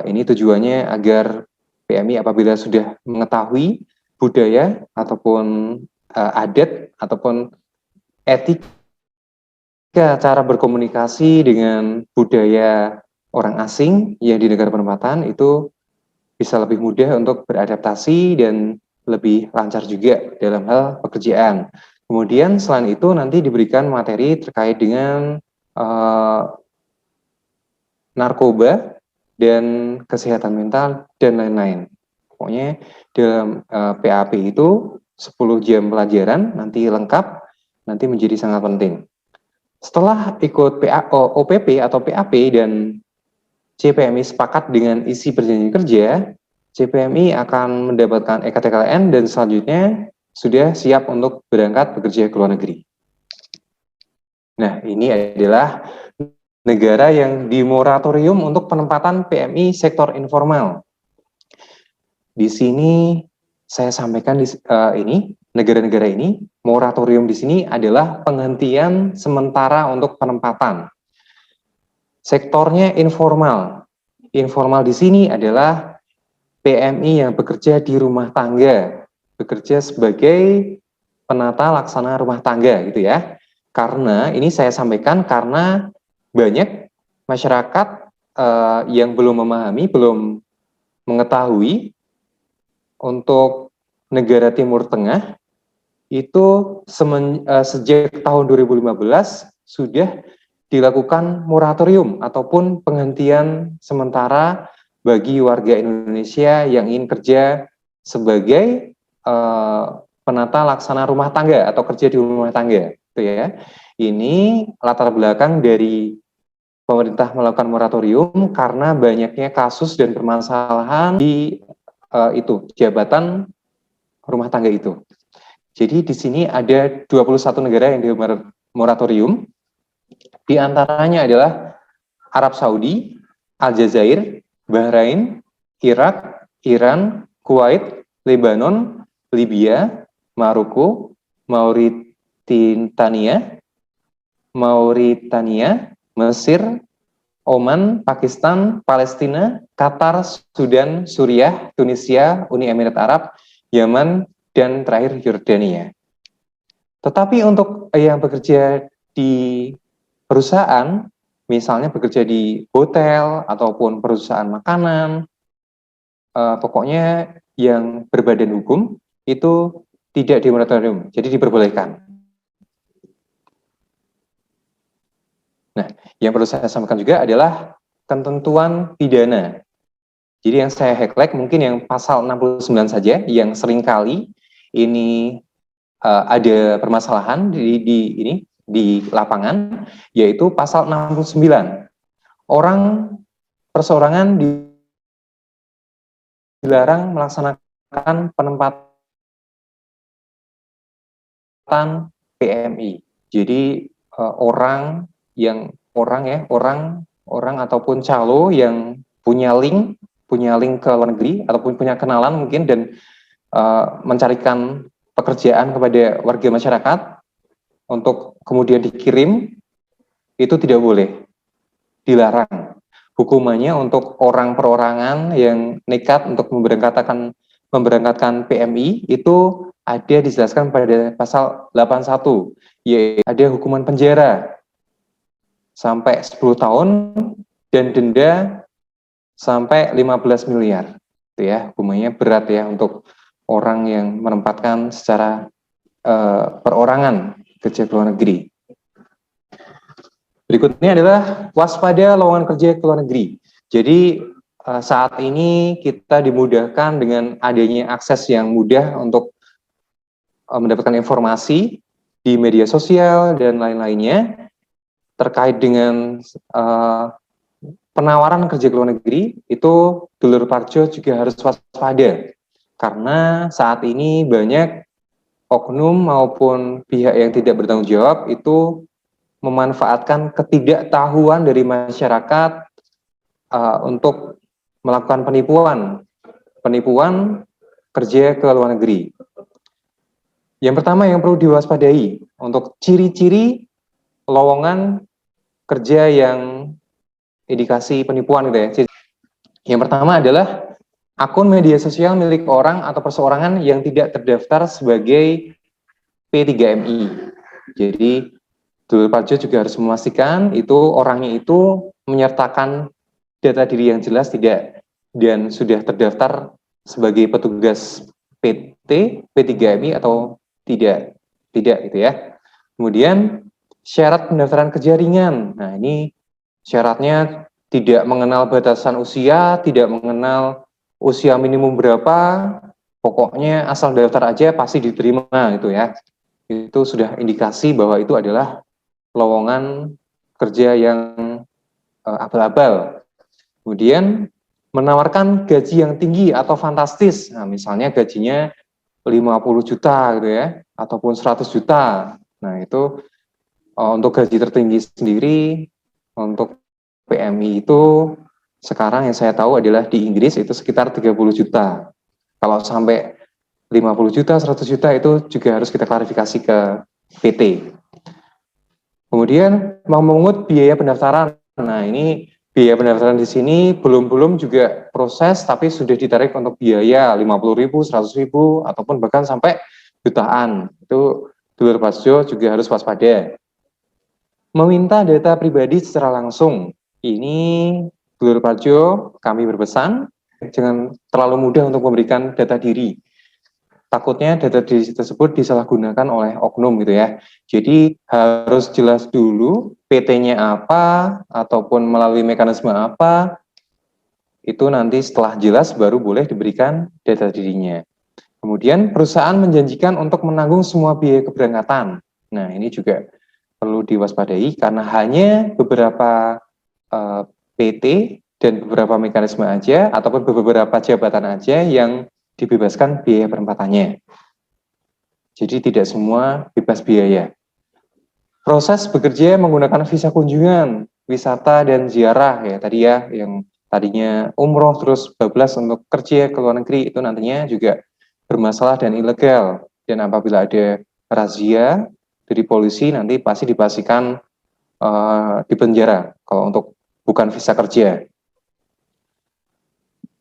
Speaker 2: Ini tujuannya agar PMI apabila sudah mengetahui budaya ataupun adat ataupun etika cara berkomunikasi dengan budaya orang asing yang di negara penempatan, itu bisa lebih mudah untuk beradaptasi dan lebih lancar juga dalam hal pekerjaan. Kemudian selain itu nanti diberikan materi terkait dengan narkoba dan kesehatan mental dan lain-lain. Pokoknya dalam PAP itu 10 jam pelajaran nanti lengkap, nanti menjadi sangat penting. Setelah ikut OPP atau PAP dan CPMI sepakat dengan isi perjanjian kerja, CPMI akan mendapatkan EKTKLN dan selanjutnya sudah siap untuk berangkat bekerja ke luar negeri. Nah, ini adalah negara yang dimoratorium untuk penempatan PMI sektor informal. Di sini saya sampaikan ini negara-negara ini, moratorium di sini adalah penghentian sementara untuk penempatan. Sektornya informal. Informal di sini adalah PMI yang bekerja di rumah tangga, bekerja sebagai penata laksana rumah tangga gitu ya. Karena ini saya sampaikan karena banyak masyarakat yang belum memahami, belum mengetahui untuk negara Timur Tengah itu sejak tahun 2015 sudah dilakukan moratorium ataupun penghentian sementara bagi warga Indonesia yang ingin kerja sebagai penata laksana rumah tangga atau kerja di rumah tangga, gitu ya. Ini latar belakang dari pemerintah melakukan moratorium karena banyaknya kasus dan permasalahan di jabatan rumah tangga itu. Jadi di sini ada 21 negara yang di moratorium. Di antaranya adalah Arab Saudi, Aljazair, Bahrain, Irak, Iran, Kuwait, Lebanon, Libya, Maroko, Mauritania, Mesir, Oman, Pakistan, Palestina, Qatar, Sudan, Suriah, Tunisia, Uni Emirat Arab, Yaman, dan terakhir Yordania. Tetapi untuk yang bekerja di perusahaan, misalnya bekerja di hotel ataupun perusahaan makanan, pokoknya yang berbadan hukum itu tidak di moratorium, jadi diperbolehkan. Nah, yang perlu saya sampaikan juga adalah ketentuan pidana. Jadi yang saya highlight mungkin yang pasal 69 saja, yang seringkali ini ada permasalahan di lapangan, yaitu pasal 69. Orang perseorangan dilarang melaksanakan penempatan PMI. Jadi orang ataupun calo yang punya link ke luar negeri ataupun punya kenalan mungkin dan mencarikan pekerjaan kepada warga masyarakat untuk kemudian dikirim, itu tidak boleh, dilarang. Hukumannya untuk orang perorangan yang nekat untuk memberangkatkan PMI itu ada dijelaskan pada pasal 81, yaitu ada hukuman penjara sampai 10 tahun dan denda sampai 15 miliar. Itu ya, hukumannya berat ya untuk orang yang menempatkan secara perorangan kerja ke luar negeri. Berikutnya adalah waspada lowongan kerja ke luar negeri. Jadi saat ini kita dimudahkan dengan adanya akses yang mudah untuk mendapatkan informasi di media sosial dan lain-lainnya terkait dengan penawaran kerja ke luar negeri. Itu dulur parjo juga harus waspada karena saat ini banyak oknum maupun pihak yang tidak bertanggung jawab itu memanfaatkan ketidaktahuan dari masyarakat untuk melakukan penipuan kerja ke luar negeri. Yang pertama yang perlu diwaspadai untuk ciri-ciri lowongan kerja yang indikasi penipuan gitu ya. Yang pertama adalah akun media sosial milik orang atau perseorangan yang tidak terdaftar sebagai P3MI. Jadi dulur parjo juga harus memastikan itu orangnya itu menyertakan data diri yang jelas tidak dan sudah terdaftar sebagai petugas PT, P3MI atau tidak gitu ya. Kemudian syarat pendaftaran kerja ringan. Nah, ini syaratnya tidak mengenal batasan usia, tidak mengenal usia minimum berapa, pokoknya asal daftar aja pasti diterima gitu ya. Itu sudah indikasi bahwa itu adalah lowongan kerja yang abal-abal. Kemudian menawarkan gaji yang tinggi atau fantastis. Nah, misalnya gajinya 50 juta gitu ya, ataupun 100 juta. Nah, itu untuk gaji tertinggi sendiri, untuk PMI itu sekarang yang saya tahu adalah di Inggris itu sekitar 30 juta. Kalau sampai 50 juta, 100 juta itu juga harus kita klarifikasi ke PT. Kemudian memungut biaya pendaftaran. Nah, ini biaya pendaftaran di sini belum juga proses, tapi sudah ditarik untuk biaya 50.000, 100.000, ataupun bahkan sampai jutaan. Itu dulur parjo juga harus waspada. Meminta data pribadi secara langsung. Ini dulur parjo kami berpesan jangan terlalu mudah untuk memberikan data diri. takutnya data diri tersebut disalahgunakan oleh oknum gitu ya. Jadi harus jelas dulu PT-nya apa ataupun melalui mekanisme apa, itu nanti setelah jelas baru boleh diberikan data dirinya. Kemudian perusahaan menjanjikan untuk menanggung semua biaya keberangkatan. Nah, ini juga perlu diwaspadai karena hanya beberapa PT dan beberapa mekanisme aja ataupun beberapa jabatan aja yang dibebaskan biaya penempatannya. Jadi tidak semua bebas biaya. Proses bekerja menggunakan visa kunjungan, wisata dan ziarah ya tadi ya, yang tadinya umroh terus bablas untuk kerja ke luar negeri itu nantinya juga bermasalah dan ilegal. Dan apabila ada razia dari polisi nanti pasti dipastikan di penjara kalau untuk bukan visa kerja.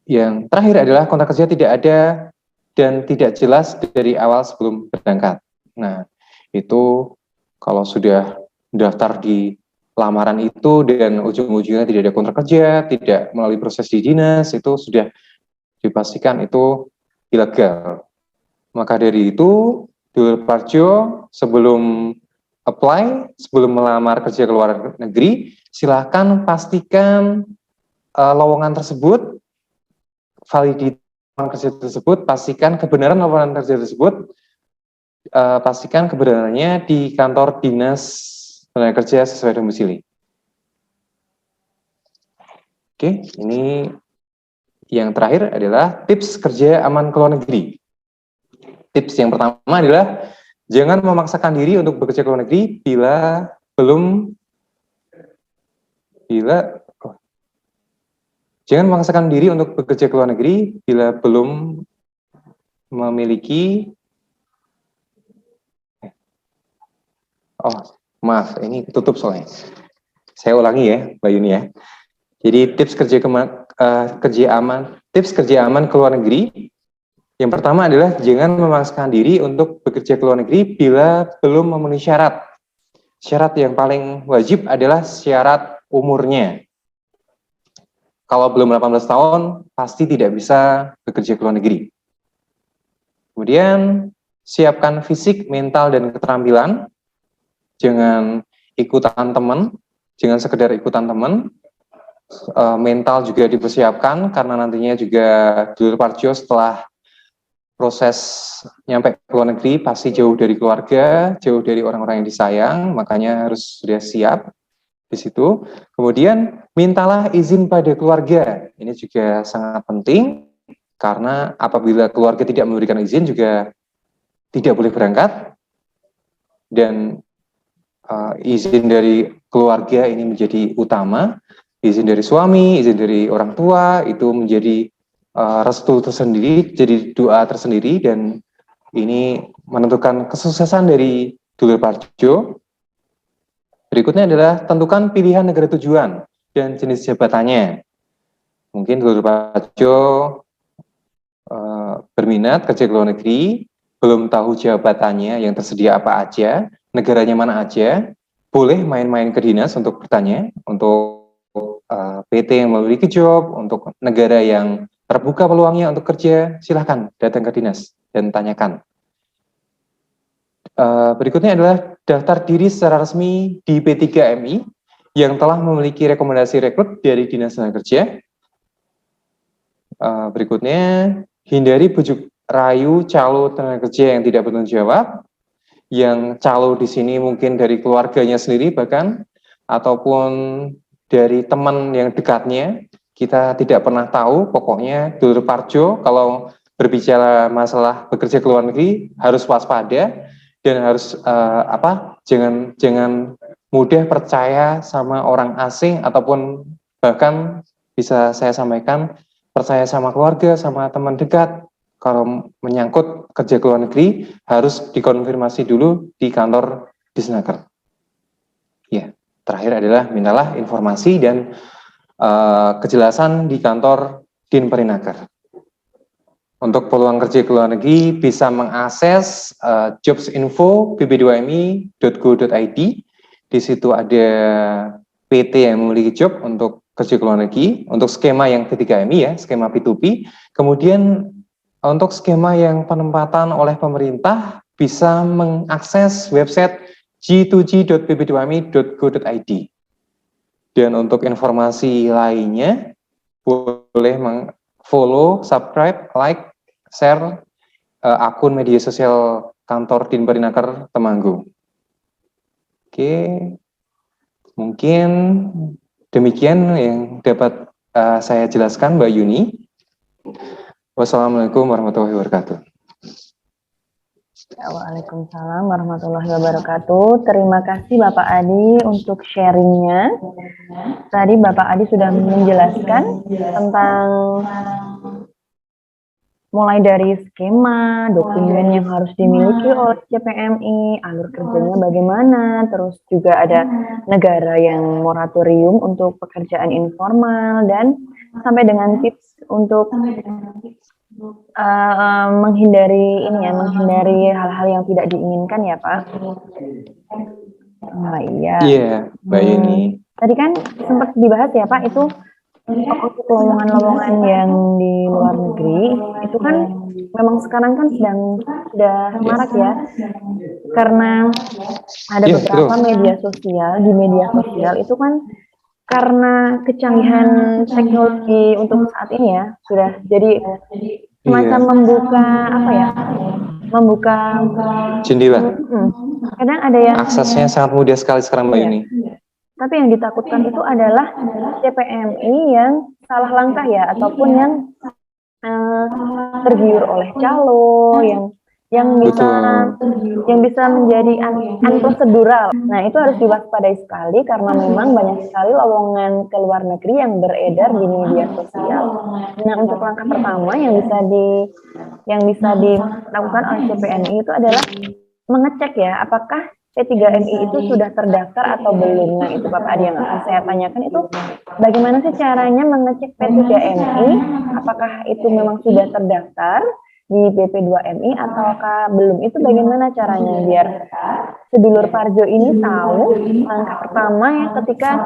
Speaker 2: Yang terakhir adalah kontrak kerja tidak ada dan tidak jelas dari awal sebelum berangkat. Nah, itu kalau sudah daftar di lamaran itu dan ujung-ujungnya tidak ada kontrak kerja, tidak melalui proses di dinas, itu sudah dipastikan itu ilegal. Maka dari itu, Dulur Parjo sebelum apply, sebelum melamar kerja ke luar negeri, silakan pastikan lowongan tersebut, validitas kerja tersebut, pastikan kebenaran lowongan kerja tersebut, pastikan kebenarannya di kantor dinas tenaga kerja sesuai domisili. Oke, ini yang terakhir adalah tips kerja aman ke luar negeri. Tips yang pertama adalah jangan memaksakan diri untuk bekerja ke luar negeri jangan memaksakan diri untuk bekerja ke luar negeri bila belum memiliki maaf, ini tutup soalnya. Saya ulangi ya, Mbak Yuni ya. Jadi tips kerja aman ke luar negeri. Yang pertama adalah jangan memaksakan diri untuk bekerja ke luar negeri bila belum memenuhi syarat. Syarat yang paling wajib adalah syarat umurnya. Kalau belum 18 tahun, pasti tidak bisa bekerja ke luar negeri. Kemudian, siapkan fisik, mental, dan keterampilan. Jangan ikutan teman, jangan sekedar ikutan teman. Mental juga dipersiapkan, karena nantinya juga Dulur Parjo setelah proses nyampe ke luar negeri, pasti jauh dari keluarga, jauh dari orang-orang yang disayang, makanya harus sudah siap di situ. Kemudian mintalah izin pada keluarga. Ini juga sangat penting karena apabila keluarga tidak memberikan izin juga tidak boleh berangkat, dan izin dari keluarga ini menjadi utama. Izin dari suami, izin dari orang tua itu menjadi restu tersendiri, jadi doa tersendiri, dan ini menentukan kesuksesan dari Dulur Parjo. Berikutnya adalah tentukan pilihan negara tujuan dan jenis jabatannya. Mungkin Dulur Parjo berminat kerja ke luar negeri, belum tahu jabatannya yang tersedia apa aja, negaranya mana aja, boleh main-main ke dinas untuk bertanya, untuk PT yang memiliki job, untuk negara yang terbuka peluangnya untuk kerja, silahkan datang ke dinas dan tanyakan. Berikutnya adalah daftar diri secara resmi di P3MI yang telah memiliki rekomendasi rekrut dari Dinas Tenaga Kerja. Berikutnya, hindari bujuk rayu calo tenaga kerja yang tidak bertanggung jawab. Yang calo di sini mungkin dari keluarganya sendiri bahkan, ataupun dari teman yang dekatnya. Kita tidak pernah tahu, pokoknya Dulur Parjo kalau berbicara masalah bekerja ke luar negeri harus waspada dan harus jangan mudah percaya sama orang asing, ataupun bahkan bisa saya sampaikan percaya sama keluarga, sama teman dekat. Kalau menyangkut kerja ke luar negeri harus dikonfirmasi dulu di kantor Disnaker. Ya, terakhir adalah mintalah informasi dan kejelasan di kantor Dinperinaker. Untuk peluang kerja ke luar negeri bisa mengakses jobsinfo bb2mi.go.id. Di situ ada PT yang memiliki job untuk kerja ke luar negeri, untuk skema yang P3MI ya, skema P2P. Kemudian Untuk skema yang penempatan oleh pemerintah bisa mengakses website g2g.pp2mi.go.id. Dan untuk informasi lainnya boleh follow, subscribe, like, share akun media sosial kantor Dinperinaker Temanggung. Oke, mungkin demikian yang dapat saya jelaskan, Mbak Yuni. Wassalamualaikum warahmatullahi wabarakatuh.
Speaker 1: Waalaikumsalam warahmatullahi wabarakatuh. Terima kasih Bapak Adi untuk sharingnya. Tadi Bapak Adi sudah menjelaskan tentang mulai dari skema, dokumen yang harus dimiliki oleh CPMI, alur kerjanya bagaimana, terus juga ada negara yang moratorium untuk pekerjaan informal, dan sampai dengan tips untuk menghindari menghindari hal-hal yang tidak diinginkan ya Pak. Oh iya.
Speaker 2: Iya, Mbak Yeni.
Speaker 1: Tadi kan sempat dibahas ya Pak, itu untuk lowongan-lowongan yang di luar negeri itu kan memang sekarang kan sudah marak ya, karena ada beberapa media sosial, di media sosial itu kan karena kecanggihan teknologi untuk saat ini ya, sudah jadi semacam membuka
Speaker 2: jendela.
Speaker 1: Kadang ada yang
Speaker 2: aksesnya sangat mudah sekali sekarang Mbak Yuni.
Speaker 1: Tapi yang ditakutkan itu adalah CPMI yang salah langkah ya, ataupun yang tergiur oleh calo, yang bisa menjadi unprosedural. Nah, itu harus diwaspadai sekali karena memang banyak sekali lowongan ke luar negeri yang beredar di media sosial. Nah, untuk langkah pertama yang bisa dilakukan oleh CPMI itu adalah mengecek ya, apakah P3MI itu sudah terdaftar atau belum. Nah, itu Bapak Adi yang akan saya tanyakan, itu bagaimana sih caranya mengecek P3MI, apakah itu memang sudah terdaftar di BP2MI ataukah belum, itu bagaimana caranya biar sedulur Parjo ini tahu langkah pertama ya ketika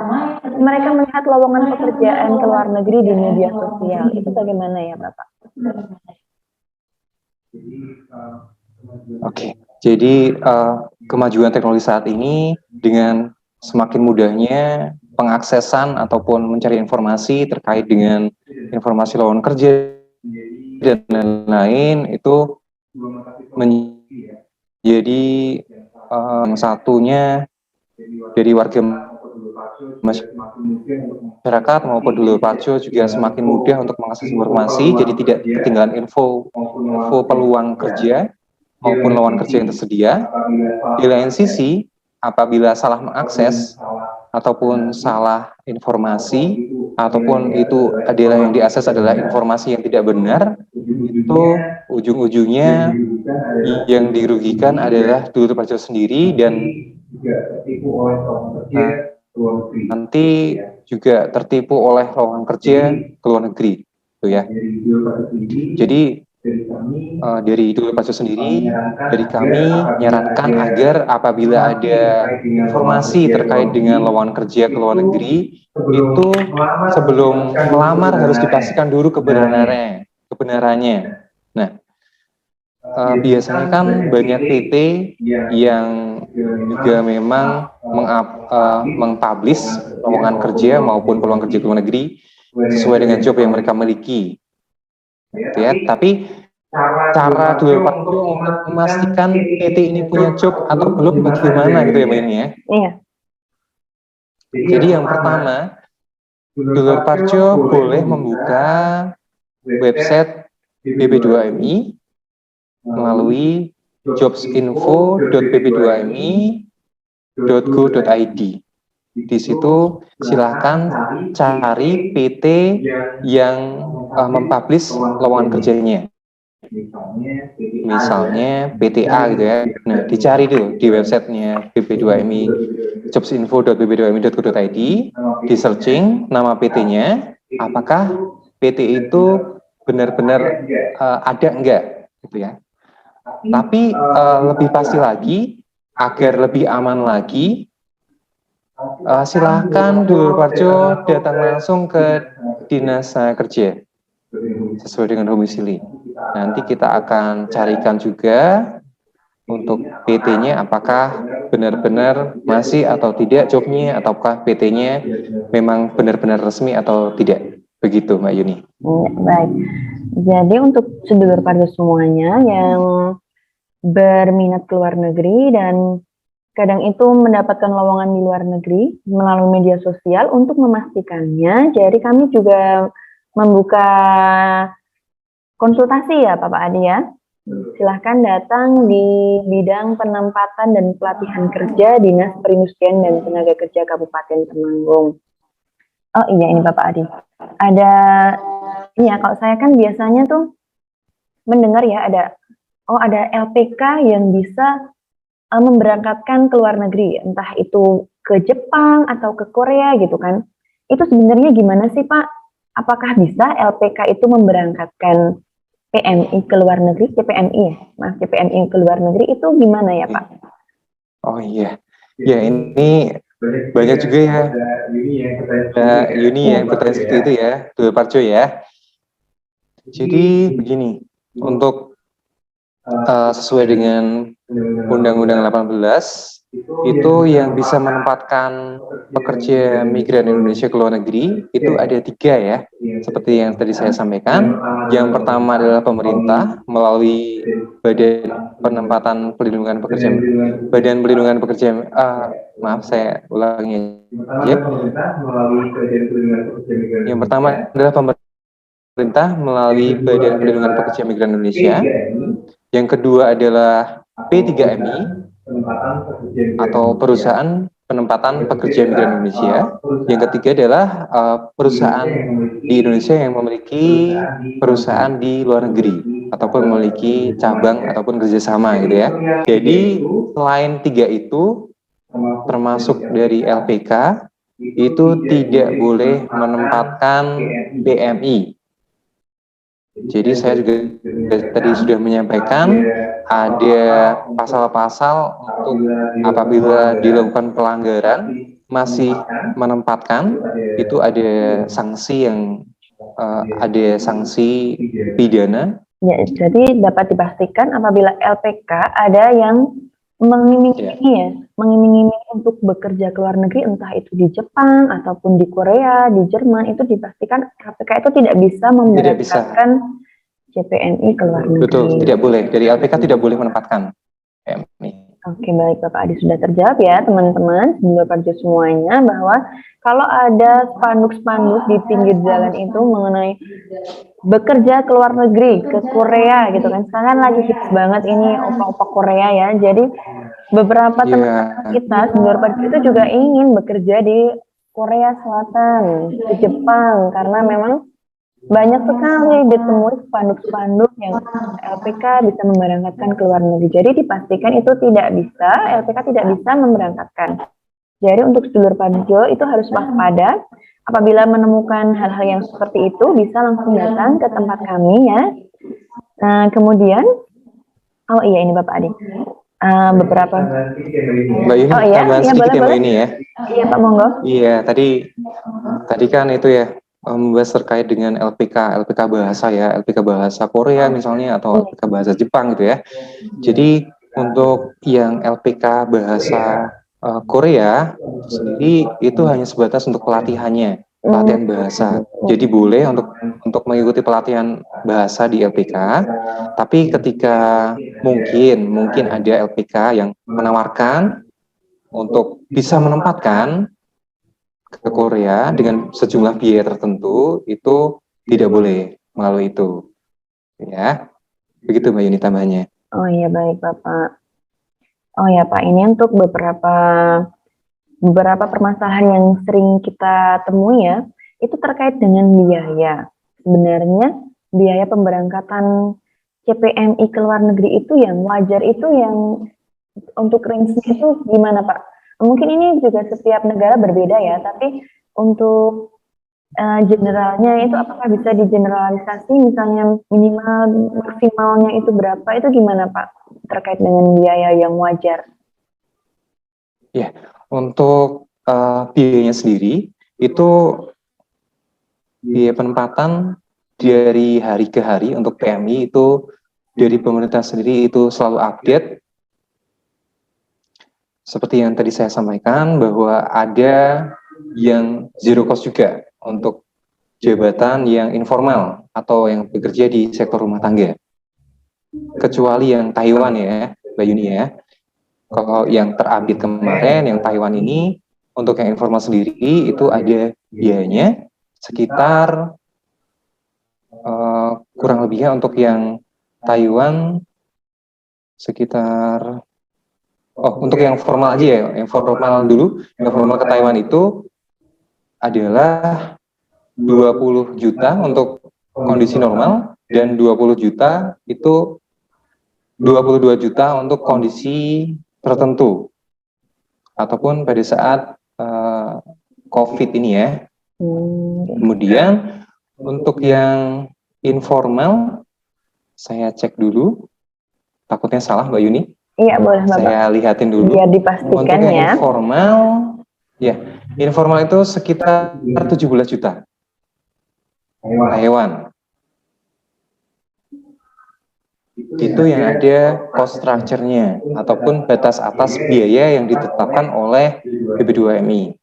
Speaker 1: mereka melihat lowongan pekerjaan ke luar negeri di media sosial, itu bagaimana ya Bapak?
Speaker 2: Oke. Jadi kemajuan teknologi saat ini dengan semakin mudahnya pengaksesan ataupun mencari informasi terkait dengan informasi lowongan kerja dan lain-lain itu menjadi satunya dari warga masyarakat maupun dulur Parjo juga semakin mudah untuk mengakses informasi, jadi tidak ketinggalan info peluang kerja maupun lowongan kerja yang tersedia. Di lain sisi, apabila salah mengakses ataupun salah informasi ataupun itu adalah yang diakses adalah informasi yang tidak benar, itu ujung-ujungnya yang dirugikan adalah dulur Parjo sendiri dan nanti juga tertipu oleh lowongan kerja ke luar negeri, gitu ya. Jadi dari dulur Parjo sendiri, dari kami menyarankan agar apabila ada informasi terkait dengan lowongan kerja ke luar negeri, itu sebelum melamar harus dipastikan dulu kebenarannya. Nah, biasanya kan banyak PT yang juga memang mengpublish lowongan kerja maupun peluang kerja ke luar negeri sesuai dengan job yang mereka miliki. Ya, tapi cara dulur Parjo untuk memastikan PT ini punya job atau belum bagaimana gitu ya Mbak ini ya?
Speaker 1: Iya.
Speaker 2: Jadi yang pertama, dulur Parjo boleh membuka website BP2MI melalui jobsinfo.pp2mi.go.id. Di situ silakan cari PT yang mempublish lowongan kerjanya. Misalnya PTA gitu ya. Nah, dicari dulu di websitenya BP2MI, jobsinfo.pp2mi.go.id, di searching nama PT-nya, apakah PT itu benar-benar ada enggak gitu ya. Tapi lebih pasti lagi, agar lebih aman lagi, silahkan dulur Parjo datang langsung ke Dinas Kerja sesuai dengan domisili. Nanti kita akan carikan juga untuk PT-nya apakah benar-benar masih atau tidak jobnya, ataukah PT-nya memang benar-benar resmi atau tidak. Begitu Mbak Yuni.
Speaker 1: Ya, baik. Jadi untuk sedulur parjo semuanya yang berminat ke luar negeri dan kadang itu mendapatkan lowongan di luar negeri melalui media sosial, untuk memastikannya, jadi kami juga membuka konsultasi ya Bapak Adi ya. Silahkan datang di bidang penempatan dan pelatihan kerja Dinas Perindustrian dan Tenaga Kerja Kabupaten Temanggung. Oh iya, ini Bapak Adi. Ada, ya kalau saya kan biasanya tuh mendengar ya ada LPK yang bisa memberangkatkan ke luar negeri, entah itu ke Jepang atau ke Korea gitu kan. Itu sebenarnya gimana sih Pak? Apakah bisa LPK itu memberangkatkan PMI ke luar negeri, CPNI ya? Maaf, CPNI ke luar negeri itu gimana ya Pak?
Speaker 2: Oh iya, ya ini banyak juga ya Yuni yang bertanya seperti itu ya, Dua Parjo ya. Jadi begini, untuk sesuai dengan Undang-Undang 18 itu yang bisa menempatkan pekerja migran Indonesia ke luar negeri itu ada 3 ya, seperti yang tadi saya sampaikan. Yang pertama adalah pemerintah melalui Badan Pelindungan Pekerja, maaf saya ulangi aja. Yang pertama adalah pemerintah melalui Badan Pelindungan Pekerja Migran Indonesia. Yang kedua adalah P3MI atau perusahaan penempatan pekerja migran Indonesia. Yang ketiga adalah perusahaan di Indonesia yang memiliki perusahaan di luar negeri ataupun memiliki cabang ataupun kerjasama gitu ya. Jadi selain 3 itu, termasuk dari LPK, itu tidak boleh menempatkan PMI. Jadi saya juga tadi sudah menyampaikan ada pasal-pasal untuk apabila dilakukan pelanggaran masih menempatkan, itu ada sanksi yang ada sanksi pidana.
Speaker 1: Ya, jadi dapat dipastikan apabila LPK ada yang mengiming-iming untuk bekerja ke luar negeri, entah itu di Jepang ataupun di Korea, di Jerman, itu dipastikan LPK itu tidak bisa memberangkatkan CPNI ke luar negeri.
Speaker 2: Betul, tidak boleh. Dari LPK tidak boleh menempatkan PMI.
Speaker 1: Oke, baik Bapak Adi, sudah terjawab ya teman-teman, Sedulur Parjo semuanya, bahwa kalau ada spanduk-spanduk di pinggir jalan itu mengenai bekerja ke luar negeri, ke Korea gitu kan, sekarang lagi hits banget ini opa-opa Korea ya, jadi beberapa teman-teman kita, Sedulur Parjo itu juga ingin bekerja di Korea Selatan, di Jepang, karena memang banyak sekali ditemui spanduk-spanduk yang LPK bisa memberangkatkan ke luar negeri. Jadi dipastikan itu tidak bisa, LPK tidak bisa memberangkatkan. Jadi untuk sedulur Parjo itu harus waspada. Apabila menemukan hal-hal yang seperti itu, bisa langsung datang ke tempat kami ya. Nah, kemudian, oh iya ini Bapak Adi. Beberapa.
Speaker 2: Mbak Yuni, tambahan sedikit ya Mbak Yuni ya.
Speaker 1: Iya Pak, monggo.
Speaker 2: Iya, tadi kan itu ya, membahas terkait dengan LPK bahasa ya, LPK bahasa Korea misalnya atau LPK bahasa Jepang gitu ya. Jadi untuk yang LPK bahasa Korea sendiri itu hanya sebatas untuk pelatihan bahasa. Jadi boleh untuk mengikuti pelatihan bahasa di LPK, tapi ketika mungkin ada LPK yang menawarkan untuk bisa menempatkan ke Korea dengan sejumlah biaya tertentu, itu tidak boleh melalui itu ya, begitu Mbak Yuni tambahannya.
Speaker 1: Oh iya, baik Bapak. Oh ya Pak, ini untuk beberapa permasalahan yang sering kita temui ya, itu terkait dengan biaya. Sebenarnya biaya pemberangkatan CPNI ke luar negeri itu yang wajar itu yang untuk range-nya itu gimana Pak? Mungkin ini juga setiap negara berbeda ya, tapi untuk generalnya itu apakah bisa digeneralisasi, misalnya minimal maksimalnya itu berapa, itu gimana Pak terkait dengan biaya yang wajar?
Speaker 2: Ya, untuk biayanya sendiri itu biaya penempatan dari hari ke hari untuk PMI itu dari pemerintah sendiri itu selalu update. Seperti yang tadi saya sampaikan bahwa ada yang zero cost juga untuk jabatan yang informal atau yang bekerja di sektor rumah tangga. Kecuali yang Taiwan ya, Mbak Yuni ya. Kalau yang terupdate kemarin, yang Taiwan ini, untuk yang informal sendiri itu ada biayanya sekitar kurang lebihnya untuk yang Taiwan sekitar untuk yang formal aja ya, yang formal dulu, yang formal ke Taiwan itu adalah 20 juta untuk kondisi normal dan 20 juta itu 22 juta untuk kondisi tertentu ataupun pada saat COVID ini ya. Kemudian untuk yang informal, saya cek dulu, takutnya salah Mbak Yuni.
Speaker 1: Iya boleh Bapak.
Speaker 2: Saya lihatin dulu.
Speaker 1: Biar dipastikan
Speaker 2: untuk yang
Speaker 1: ya.
Speaker 2: Informal, ya informal itu sekitar 17 juta. Taiwan. Itu yang ada cost structure-nya ataupun batas atas biaya yang ditetapkan oleh BP2MI.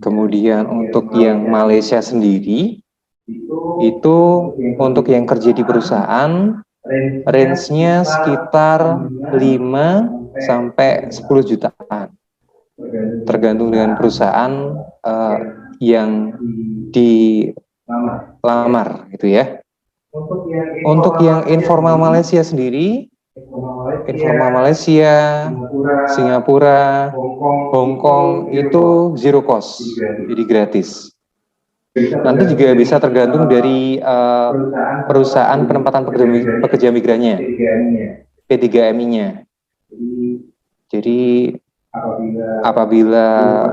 Speaker 2: Kemudian untuk yang Malaysia sendiri itu untuk yang kerja di perusahaan range-nya sekitar 5 sampai 10 jutaan. Tergantung dengan perusahaan yang dilamar gitu ya. Untuk yang informal Malaysia sendiri, informal Malaysia, Singapura, Hong Kong itu zero cost, jadi gratis. Nanti juga bisa tergantung dari perusahaan penempatan pekerja migrannya, P3MI-nya. Jadi apabila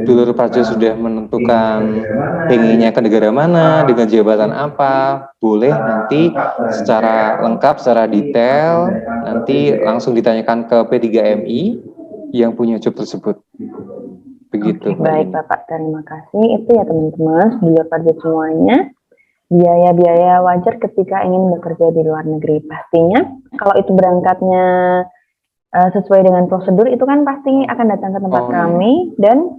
Speaker 2: dulur parjo sudah menentukan pengennya ke negara mana, dengan jabatan apa, boleh nanti secara lengkap, secara detail, nanti langsung ditanyakan ke P3MI yang punya job tersebut. Begitu.
Speaker 1: Oke, baik Bapak, terima kasih. Itu ya teman-teman, dulur parjo semuanya. Biaya-biaya wajar ketika ingin bekerja di luar negeri. Pastinya kalau itu berangkatnya sesuai dengan prosedur itu kan pasti akan datang ke tempat kami dan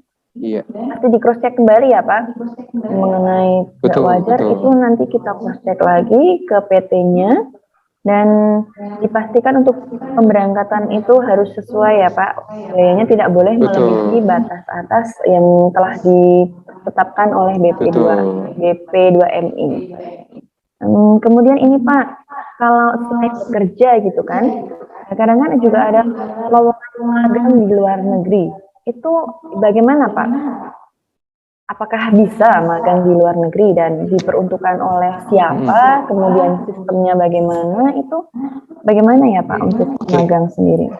Speaker 1: pasti di cross check kembali ya Pak mengenai tidak wajar itu nanti kita cross check lagi ke PT-nya dan dipastikan untuk pemberangkatan itu harus sesuai ya Pak, biayanya tidak boleh melebihi batas atas yang telah ditetapkan oleh BP2MI. Kemudian ini Pak, kalau selain bekerja gitu kan, kadang-kadang juga ada lowongan magang di luar negeri. Itu bagaimana Pak? Apakah bisa magang di luar negeri dan diperuntukkan oleh siapa? Kemudian sistemnya bagaimana? Itu bagaimana ya Pak untuk magang sendiri?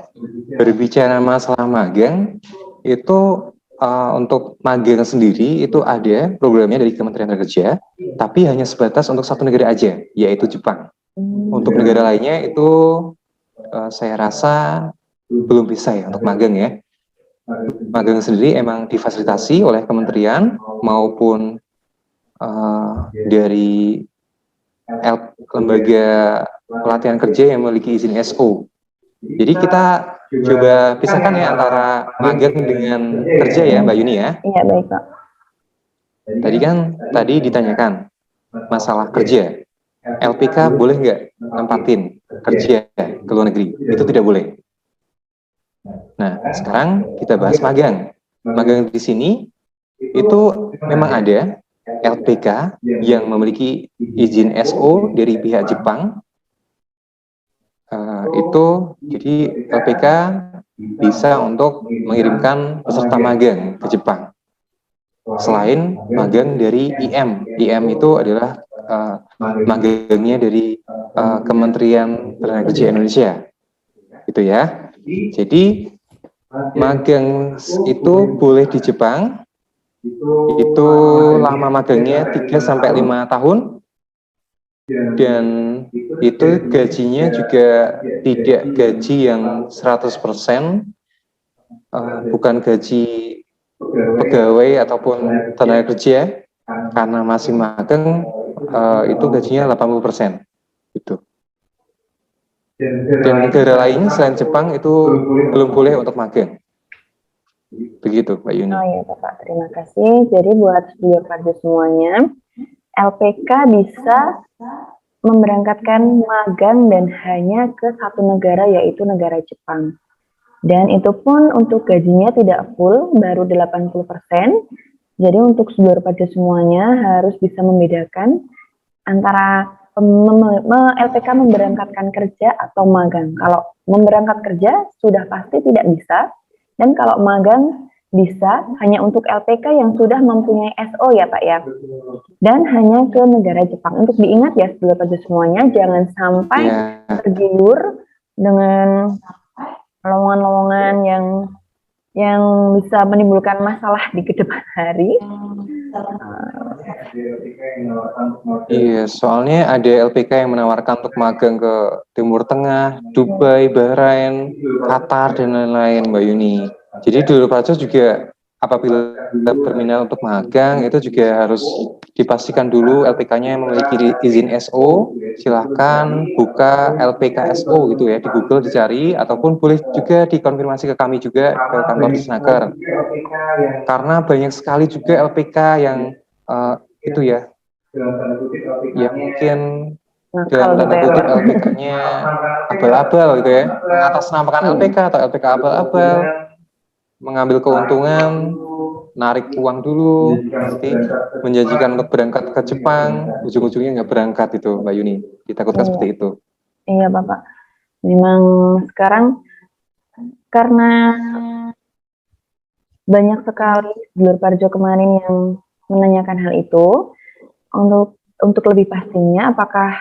Speaker 2: Berbicara masalah magang, itu untuk magang sendiri itu ada programnya dari Kementerian Kerja, tapi hanya sebatas untuk satu negara aja, yaitu Jepang. Untuk negara lainnya itu saya rasa belum bisa ya untuk magang ya. Magang sendiri emang difasilitasi oleh kementerian maupun dari lembaga pelatihan kerja yang memiliki izin SO. Jadi kita coba pisahkan ya antara magang dengan kerja ya Mbak Yuni ya.
Speaker 1: Iya baik Pak.
Speaker 2: Tadi ditanyakan masalah kerja. LPK boleh nggak nempatin kerja ke luar negeri? Itu tidak boleh. Nah, sekarang kita bahas magang. Magang di sini itu memang ada LPK yang memiliki izin SO dari pihak Jepang. Itu jadi LPK bisa untuk mengirimkan peserta magang ke Jepang. Selain magang dari IM. IM itu adalah magangnya dari Kementerian Tenaga Indonesia. Gitu ya. Jadi magang itu boleh di Jepang, itu lama magangnya 3-5 tahun, dan itu gajinya juga tidak gaji yang 100%, bukan gaji pegawai ataupun tenaga kerja, karena masih magang, itu gajinya 80% gitu. Dan negara lainnya selain Jepang itu belum boleh untuk magang. Begitu, Mbak Yuni.
Speaker 1: Oh iya Bapak, terima kasih. Jadi buat studio kerja semuanya, LPK bisa memberangkatkan magang dan hanya ke satu negara, yaitu negara Jepang. Dan itu pun untuk gajinya tidak full, baru 80%. Jadi untuk studio kerja semuanya harus bisa membedakan antara LPK memberangkatkan kerja atau magang. Kalau memberangkat kerja sudah pasti tidak bisa, dan kalau magang bisa hanya untuk LPK yang sudah mempunyai SO ya Pak ya, dan hanya ke negara Jepang. Untuk diingat ya sebelum kerja semuanya, jangan sampai tergiur dengan lowongan-lowongan yang bisa menimbulkan masalah di kedepan hari.
Speaker 2: Iya, soalnya ada LPK yang menawarkan untuk magang ke Timur Tengah, Dubai, Bahrain, Qatar, dan lain-lain, Mbak Yuni. Jadi dulu Pak juga apabila berminat untuk magang, itu juga harus dipastikan dulu LPK-nya memiliki izin SO. Silahkan buka LPK SO gitu ya, di Google dicari, ataupun boleh juga dikonfirmasi ke kami juga, ke kantor Disnaker. Karena banyak sekali juga LPK yang itu ya, ya mungkin dalam tanda kutip LPK-nya abal-abal gitu ya, mengatasnamakan LPK atau LPK abal-abal, mengambil keuntungan, narik uang dulu, nanti menjanjikan untuk berangkat ke Jepang, ujung-ujungnya nggak berangkat itu, Mbak Yuni. Ditakutkan seperti itu.
Speaker 1: Iya Bapak, memang sekarang karena banyak sekali Blur Parjo kemarin yang menanyakan hal itu. Untuk lebih pastinya apakah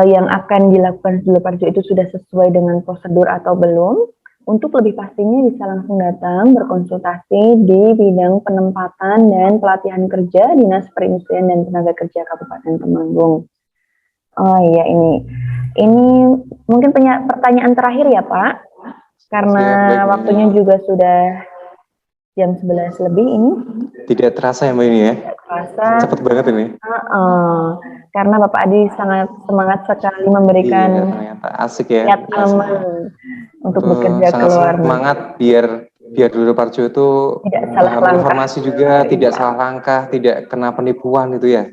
Speaker 1: yang akan dilakukan Blur Parjo itu sudah sesuai dengan prosedur atau belum, untuk lebih pastinya bisa langsung datang berkonsultasi di bidang penempatan dan pelatihan kerja Dinas Perindustrian dan Tenaga Kerja Kabupaten Temanggung. Oh iya, ini mungkin pertanyaan terakhir ya Pak, karena waktunya juga sudah jam 11 lebih ini.
Speaker 2: Tidak terasa ya Mbak ini ya?
Speaker 1: Tidak terasa.
Speaker 2: Cepet banget ini.
Speaker 1: Karena Bapak Adi sangat semangat sekali memberikan
Speaker 2: asik ya.
Speaker 1: untuk bekerja
Speaker 2: sangat
Speaker 1: keluar.
Speaker 2: Semangat biar Blur Parjo itu
Speaker 1: tidak salah langkah.
Speaker 2: Informasi juga tidak salah langkah, tidak kena penipuan itu ya.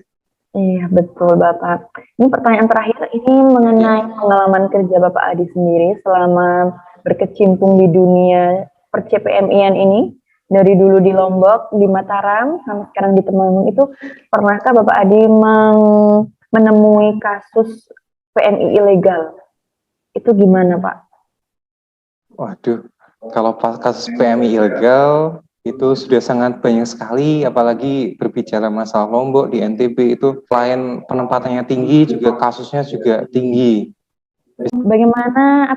Speaker 1: Iya betul Bapak. Ini pertanyaan terakhir ini mengenai pengalaman kerja Bapak Adi sendiri selama berkecimpung di dunia per-CPMI-an ini. Dari dulu di Lombok, di Mataram, sampai sekarang di Temanggung, itu pernahkah Bapak Adi menemui kasus PMI ilegal? Itu gimana Pak?
Speaker 2: Waduh, kalau kasus PMI ilegal itu sudah sangat banyak sekali, apalagi berbicara masalah Lombok di NTB itu selain penempatannya tinggi, juga kasusnya juga tinggi.
Speaker 1: Bagaimana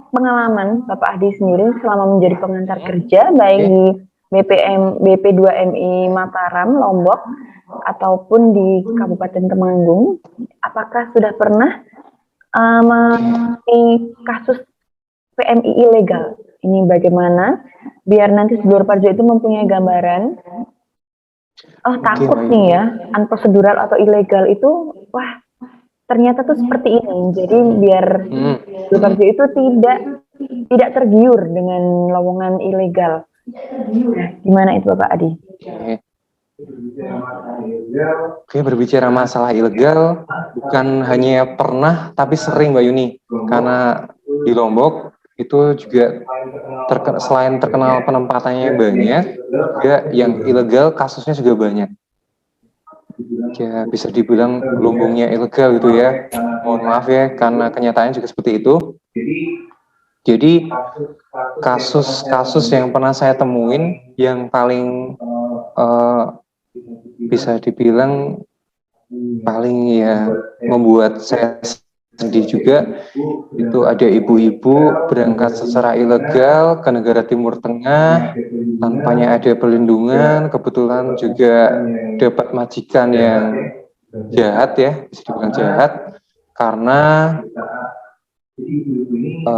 Speaker 1: pengalaman Bapak Adi sendiri selama menjadi pengantar kerja baik di BP2MI Mataram, Lombok, ataupun di Kabupaten Temanggung? Apakah sudah pernah mengalami kasus PMI ilegal? Ini bagaimana? Biar nanti Blur Parjo itu mempunyai gambaran. Takut nih ya, unprocedural atau ilegal itu, wah ternyata tuh seperti ini. Jadi biar Blur Parjo itu tidak tergiur dengan lowongan ilegal. Nah, gimana itu Bapak Adi?
Speaker 2: Oke, berbicara masalah ilegal, bukan hanya pernah, tapi sering Mbak Yuni. Karena di Lombok itu juga selain terkenal penempatannya banyak, juga yang ilegal kasusnya juga banyak. Ya bisa dibilang lumbungnya ilegal gitu ya. Mohon maaf ya, karena kenyataannya juga seperti itu. Jadi kasus-kasus yang pernah saya temuin yang paling bisa dibilang paling ya membuat saya sedih juga, itu ada ibu-ibu berangkat secara ilegal ke negara Timur Tengah tanpanya ada perlindungan, kebetulan juga dapat majikan yang jahat ya, bisa dibilang jahat, karena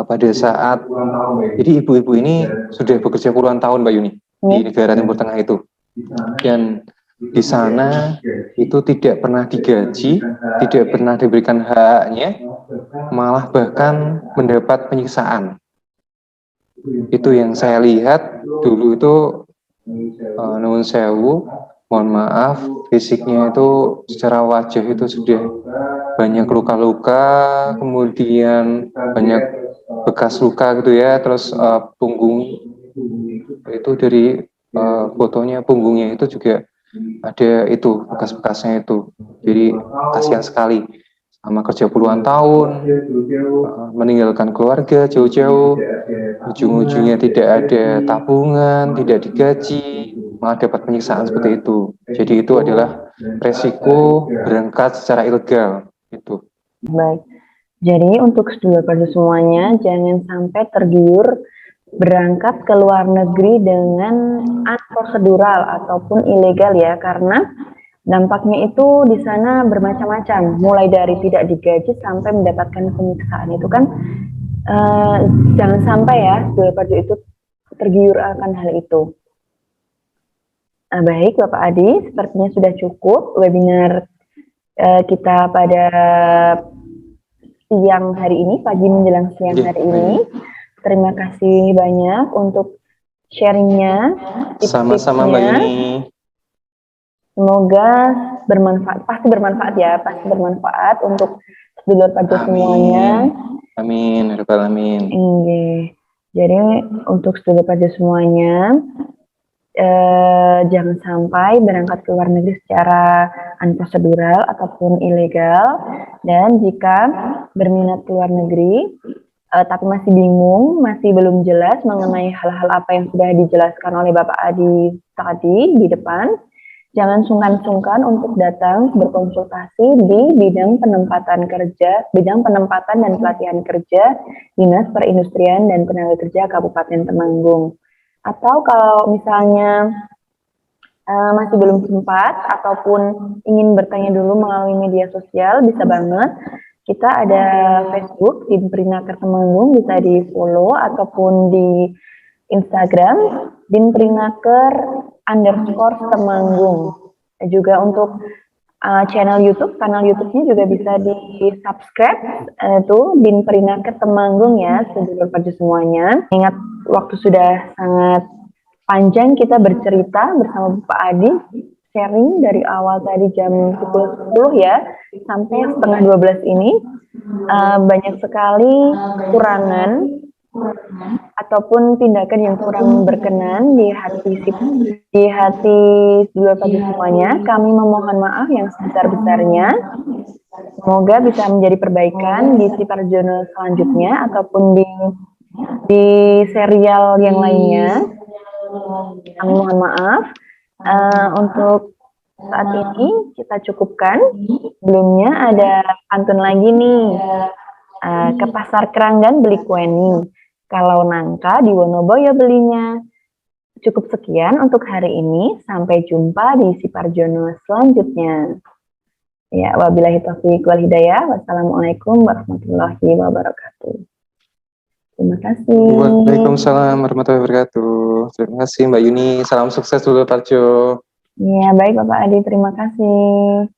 Speaker 2: pada saat jadi ibu-ibu ini sudah bekerja puluhan tahun Mbak Yuni di negara Timur Tengah itu, dan di sana itu tidak pernah digaji, tidak pernah diberikan hak-haknya, malah bahkan mendapat penyiksaan. Itu yang saya lihat dulu itu, nuwun sewu, mohon maaf, fisiknya itu secara wajah itu sudah banyak luka-luka, kemudian banyak bekas luka gitu ya, terus punggung itu dari fotonya, punggungnya itu juga ada itu bekas-bekasnya itu. Jadi kasihan sekali, sama kerja puluhan tahun, meninggalkan keluarga jauh-jauh, ujung-ujungnya tidak ada tabungan, tidak digaji, malah dapat penyiksaan seperti itu. Jadi itu adalah resiko berangkat secara ilegal itu.
Speaker 1: Baik. Jadi untuk sedulur pada semuanya, jangan sampai tergiur berangkat ke luar negeri dengan unprocedural ataupun ilegal ya, karena dampaknya itu di sana bermacam-macam, mulai dari tidak digaji sampai mendapatkan penyiksaan. Itu kan jangan sampai ya sedulur pada itu tergiur akan hal itu. Baik Bapak Adi, sepertinya sudah cukup webinar kita pada siang hari ini, pagi menjelang siang hari ini. Terima kasih banyak untuk sharingnya,
Speaker 2: Sama-sama Mbak Yuni.
Speaker 1: Semoga bermanfaat, pasti bermanfaat ya, pasti bermanfaat untuk sedulur pada semuanya.
Speaker 2: Amin, amin.
Speaker 1: Jadi untuk sedulur pada semuanya, jangan sampai berangkat ke luar negeri secara unprocedural ataupun ilegal. Dan jika berminat ke luar negeri, tapi masih bingung, masih belum jelas mengenai hal-hal apa yang sudah dijelaskan oleh Bapak Adi tadi di depan, jangan sungkan-sungkan untuk datang berkonsultasi di bidang penempatan kerja, bidang penempatan dan pelatihan kerja Dinas Perindustrian dan Tenaga Kerja Kabupaten Temanggung. Atau kalau misalnya masih belum sempat ataupun ingin bertanya dulu melalui media sosial, bisa banget. Kita ada Facebook Dinperinaker Temanggung, bisa di follow, ataupun di Instagram Dinperinaker_Temanggung. Juga untuk channel YouTube, kanal YouTube-nya juga bisa di subscribe, itu Dinperinaker Temanggung ya, sedulur pada semuanya. Ingat waktu sudah sangat panjang kita bercerita bersama Bapak Adi, sharing dari awal tadi jam 10 ya, sampai setengah 12 ini. Banyak sekali kekurangan ataupun tindakan yang kurang berkenan di hati sedulur pada semuanya. Kami memohon maaf yang sebesar-besarnya. Semoga bisa menjadi perbaikan di Siparjono selanjutnya ataupun di serial yang lainnya. Kami mohon maaf. Untuk saat ini kita cukupkan. Sebelumnya ada pantun lagi nih. Ke pasar Keranggan beli kue nih. Kalau nangka di Wonoboyo belinya. Cukup sekian untuk hari ini. Sampai jumpa di Siparjono selanjutnya. Ya, wabillahi taufiq wal hidayah. Wassalamualaikum warahmatullahi wabarakatuh. Terima kasih.
Speaker 2: Waalaikumsalam warahmatullahi wabarakatuh. Terima kasih Mbak Yuni. Salam sukses dulu Parjo.
Speaker 1: Ya, baik Bapak Adi. Terima kasih.